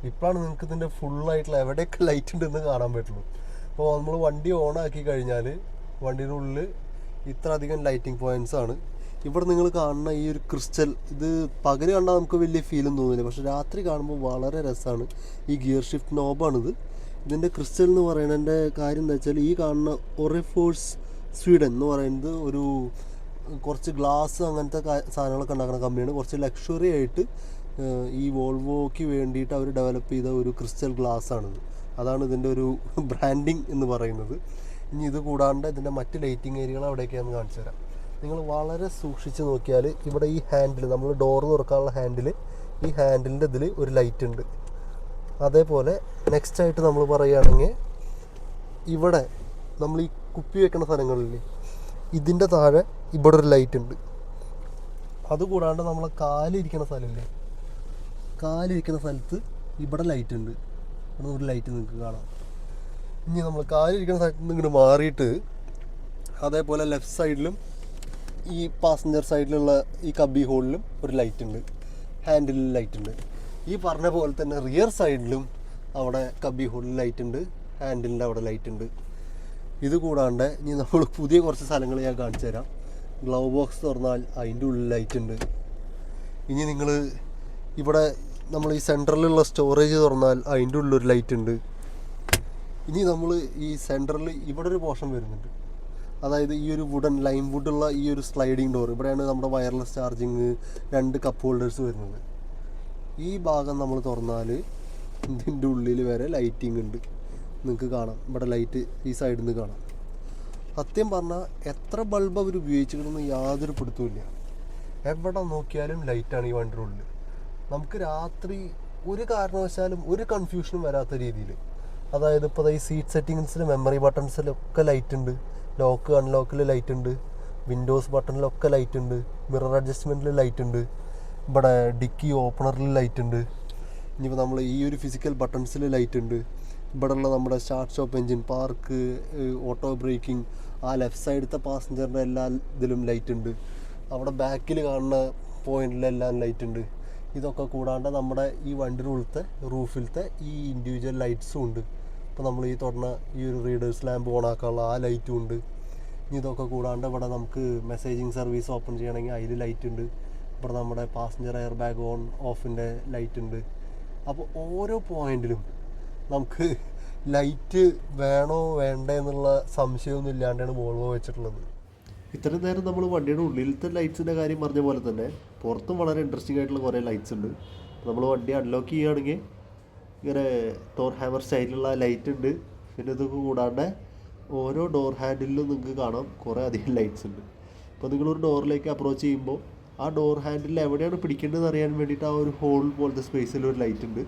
S1: ഇപ്പോഴാണ് നിങ്ങൾക്ക് ഇതിൻ്റെ ഫുള്ളായിട്ടുള്ള എവിടെയൊക്കെ ലൈറ്റ് ഉണ്ടെന്ന് കാണാൻ പറ്റുള്ളൂ. അപ്പോൾ നമ്മൾ വണ്ടി ഓണാക്കി കഴിഞ്ഞാൽ വണ്ടിയുടെ ഉള്ളിൽ ഇത്ര അധികം ലൈറ്റിംഗ് പോയിൻറ്റ്സ് ആണ്. ഇവിടെ നിങ്ങൾ കാണുന്ന ഈ ഒരു ക്രിസ്റ്റൽ, ഇത് പകൽ കണ്ടാൽ നമുക്ക് വലിയ ഫീലൊന്നും തോന്നില്ല, പക്ഷേ രാത്രി കാണുമ്പോൾ വളരെ രസമാണ്. ഈ ഗിയർ ഷിഫ്റ്റ് നോബാണിത്. ഇതിൻ്റെ ക്രിസ്റ്റൽ എന്ന് പറയുന്നതിൻ്റെ കാര്യം എന്താ വെച്ചാൽ ഈ കാണുന്ന ഒറിഫോഴ്സ് സ്വീഡൻ എന്ന് പറയുന്നത് ഒരു കുറച്ച് ഗ്ലാസ് അങ്ങനത്തെ സാധനങ്ങളൊക്കെ ഉണ്ടാക്കുന്ന കമ്പനിയാണ്. കുറച്ച് ലക്ഷറി ആയിട്ട് ഈ വോൾവോയ്ക്ക് വേണ്ടിയിട്ട് അവർ ഡെവലപ്പ് ചെയ്ത ഒരു ക്രിസ്റ്റൽ ഗ്ലാസ് ആണിത്. അതാണ് ഇതിൻ്റെ ഒരു ബ്രാൻഡിങ് എന്ന് പറയുന്നത്. ഇനി ഇത് കൂടാണ്ട് ഇതിൻ്റെ മറ്റ് ലൈറ്റിംഗ് ഏരിയകൾ അവിടേക്കാണെന്ന് കാണിച്ചു തരാം. നിങ്ങൾ വളരെ സൂക്ഷിച്ച് നോക്കിയാൽ ഇവിടെ ഈ ഹാൻഡിൽ, നമ്മൾ ഡോർ തുറക്കാനുള്ള ഹാൻഡിൽ, ഈ ഹാൻഡിലിൻ്റെ ഇതിൽ ഒരു ലൈറ്റ് ഉണ്ട്. അതേപോലെ നെക്സ്റ്റ് ആയിട്ട് നമ്മൾ പറയുകയാണെങ്കിൽ ഇവിടെ നമ്മൾ ഈ കുപ്പി വെക്കുന്ന സ്ഥലങ്ങളില്ലേ, ഇതിൻ്റെ താഴെ ഇവിടെ ഒരു ലൈറ്റ് ഉണ്ട്. അതുകൂടാണ്ട് നമ്മൾ കാലിരിക്കുന്ന സ്ഥലമില്ലേ, കാലിരിക്കുന്ന സ്ഥലത്ത് ഇവിടെ ലൈറ്റ് ഉണ്ട്. ഇവിടെ ഒരു ലൈറ്റ് നിങ്ങൾക്ക് കാണാം. ഇനി നമ്മൾ കാലിരിക്കുന്ന സ്ഥലത്ത് നിന്ന് ഇങ്ങോട്ട് മാറിയിട്ട് അതേപോലെ ലെഫ്റ്റ് സൈഡിലും ഈ പാസഞ്ചർ സൈഡിലുള്ള ഈ കബി ഹോളിലും ഒരു ലൈറ്റ് ഉണ്ട്, ഹാൻഡിലിൽ ലൈറ്റ് ഉണ്ട്. ഈ പറഞ്ഞ പോലെ തന്നെ റിയർ സൈഡിലും അവിടെ കബി ഹോളിൽ ലൈറ്റ് ഉണ്ട്, ഹാൻഡിലിൻ്റെ അവിടെ ലൈറ്റ് ഉണ്ട്. ഇത് കൂടാണ്ട് ഇനി നമ്മൾ പുതിയ കുറച്ച് സ്ഥലങ്ങൾ ഞാൻ കാണിച്ചു തരാം. ഗ്ലൗ ബോക്സ് തുറന്നാൽ അതിൻ്റെ ഉള്ളിൽ ലൈറ്റ് ഉണ്ട്. ഇനി നിങ്ങൾ ഇവിടെ നമ്മൾ ഈ സെൻറ്ററിലുള്ള സ്റ്റോറേജ് തുറന്നാൽ അതിൻ്റെ ഉള്ളിലൊരു ലൈറ്റ് ഉണ്ട്. ഇനി നമ്മൾ ഈ സെൻറ്ററിൽ ഇവിടെ ഒരു പോർഷൻ വരുന്നുണ്ട്, അതായത് ഈ ഒരു ലൈം വുഡുള്ള ഈ ഒരു സ്ലൈഡിങ് ഡോർ, ഇവിടെയാണ് നമ്മുടെ വയർലെസ് ചാർജിങ് 2 കപ്പ് ഹോൾഡേഴ്സ് വരുന്നത്. ഈ ഭാഗം നമ്മൾ തുറന്നാൽ ഇതിൻ്റെ ഉള്ളിൽ വരെ ലൈറ്റിംഗ് ഉണ്ട്. നിങ്ങൾക്ക് കാണാം ഇവിടെ ലൈറ്റ് ഈ സൈഡിൽ നിന്ന് കാണാം. സത്യം പറഞ്ഞാൽ എത്ര ബൾബ് അവർ ഉപയോഗിച്ചിട്ടൊന്നും യാതൊരു പിടുത്തമില്ല. എവിടെ നോക്കിയാലും ലൈറ്റാണ് ഈ വണ്ടിയുടെ ഉള്ളിൽ. നമുക്ക് രാത്രി ഒരു കാരണവശാലും ഒരു കൺഫ്യൂഷനും വരാത്ത രീതിയിൽ, അതായത് ഇപ്പോൾ ഈ സീറ്റ് സെറ്റിങ്സിൽ മെമ്മറി ബട്ടൺസിലൊക്കെ ലൈറ്റ് ഉണ്ട്, ലോക്ക് അൺലോക്കിൽ ലൈറ്റ് ഉണ്ട്, വിൻഡോസ് ബട്ടണിലൊക്കെ ലൈറ്റ് ഉണ്ട്, മിറർ അഡ്ജസ്റ്റ്മെൻറ്റിൽ ലൈറ്റ് ഉണ്ട്. ഇവിടെ ഡിക്കി ഓപ്പണറിൽ ലൈറ്റ് ഉണ്ട്. ഇനിയിപ്പോൾ നമ്മൾ ഈ ഒരു ഫിസിക്കൽ ബട്ടൺസിൽ ലൈറ്റ് ഉണ്ട്. ഇവിടെ ഉള്ള നമ്മുടെ start stop engine, park, auto braking, ആ ലെഫ്റ്റ് സൈഡത്തെ പാസഞ്ചറിൻ്റെ എല്ലാ ഇതിലും ലൈറ്റ് ഉണ്ട്. അവിടെ ബാക്കിൽ കാണുന്ന പോയിന്റിലെല്ലാം ലൈറ്റ് ഉണ്ട്. ഇതൊക്കെ കൂടാണ്ട് നമ്മുടെ ഈ വണ്ടിയുടെ ഉള്ളിലത്തെ റൂഫിലത്തെ ഈ ഇൻഡിവിജ്വൽ ലൈറ്റ്സും ഉണ്ട്. ഇപ്പോൾ നമ്മൾ ഈ തുടർന്ന ഈ ഒരു റീഡേഴ്സ് ലാമ്പ് ഓൺ ആക്കാനുള്ള ആ ലൈറ്റും ഉണ്ട്. ഇനി ഇതൊക്കെ കൂടാണ്ട് ഇവിടെ നമുക്ക് മെസ്സേജിങ് സർവീസ് ഓപ്പൺ ചെയ്യണമെങ്കിൽ അതിൽ ലൈറ്റ് ഉണ്ട്. ഇവിടെ നമ്മുടെ പാസഞ്ചർ എയർ ബാഗ് ഓൺ ഓഫിൻ്റെ ലൈറ്റ് ഉണ്ട്. അപ്പോൾ ഓരോ പോയിന്റിലും നമുക്ക് ലൈറ്റ് വേണോ വേണ്ടേ എന്നുള്ള സംശയമൊന്നും ഇല്ലാണ്ടാണ് വോൾവോ വെച്ചിട്ടുള്ളത്.
S2: ഇത്രയും നേരം നമ്മൾ വണ്ടിയുടെ ഉള്ളിലത്തെ ലൈറ്റ്സിൻ്റെ കാര്യം പറഞ്ഞ പോലെ തന്നെ പുറത്തും വളരെ ഇൻട്രസ്റ്റിംഗ് ആയിട്ടുള്ള കുറേ ലൈറ്റ്സ് ഉണ്ട്. നമ്മൾ വണ്ടി അൺലോക്ക് ചെയ്യുകയാണെങ്കിൽ ഇങ്ങനെ ഡോർ ഹാമർ സ്റ്റൈലുള്ള ലൈറ്റ് ഉണ്ട്. പിന്നെ ഇതൊക്കെ കൂടാണ്ട് ഓരോ ഡോർ ഹാൻഡിലും നിങ്ങൾക്ക് കാണാം കുറേ അധികം ലൈറ്റ്സ് ഉണ്ട്. അപ്പോൾ നിങ്ങളൊരു ഡോറിലേക്ക് അപ്രോച്ച് ചെയ്യുമ്പോൾ ആ ഡോർ ഹാൻഡിൽ എവിടെയാണ് പിടിക്കേണ്ടതെന്ന് അറിയാൻ വേണ്ടിയിട്ട് ആ ഒരു ഹോൾ പോലത്തെ സ്പേസിൽ ഒരു ലൈറ്റ് ഉണ്ട്.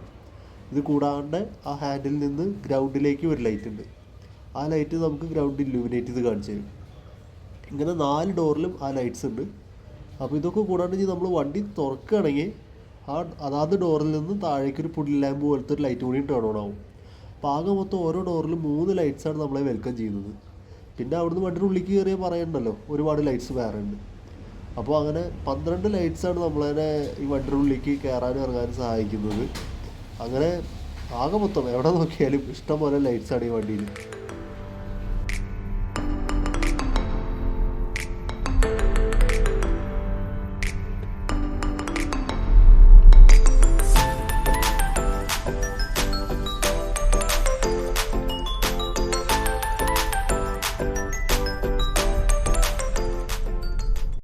S2: ഇത് കൂടാണ്ട് ആ ഹാൻഡിൽ നിന്ന് ഗ്രൗണ്ടിലേക്ക് ഒരു ലൈറ്റ് ഉണ്ട്. ആ ലൈറ്റ് നമുക്ക് ഗ്രൗണ്ട് ഇല്ലുമിനേറ്റ് ചെയ്ത് കാണിച്ചു തരും. ഇങ്ങനെ 4 ഡോറിലും ആ ലൈറ്റ്സ് ഉണ്ട്. അപ്പോൾ ഇതൊക്കെ കൂടാണ്ട് നമ്മൾ വണ്ടി തുറക്കുകയാണെങ്കിൽ അതാത് ഡോറിൽ നിന്ന് താഴേക്കൊരു പുള്ളി ലാമ്പ് പോലത്തെ ഒരു ലൈറ്റ് കൂടി ടേൺ ഓൺ ആവും. അപ്പോൾ ആകെ മൊത്തം ഓരോ ഡോറിലും 3 ലൈറ്റ്സാണ് നമ്മളെ വെൽക്കം ചെയ്യുന്നത്. പിന്നെ അവിടുന്ന് വണ്ടിയുടെ ഉള്ളിലേക്ക് കയറിയാൽ പറയണ്ടല്ലോ, ഒരുപാട് ലൈറ്റ്സ് വേറെ ഉണ്ട്. അപ്പോൾ അങ്ങനെ 12 ലൈറ്റ്സാണ് നമ്മളതിനെ ഈ വണ്ടിയുടെ ഉള്ളിലേക്ക് കയറാനും ഇറങ്ങാനും സഹായിക്കുന്നത്. അങ്ങനെ ആകെ മൊത്തം എവിടെ നോക്കിയാലും ഇഷ്ടംപോലെ ലൈറ്റ്സാണ് ഈ വണ്ടിയിൽ.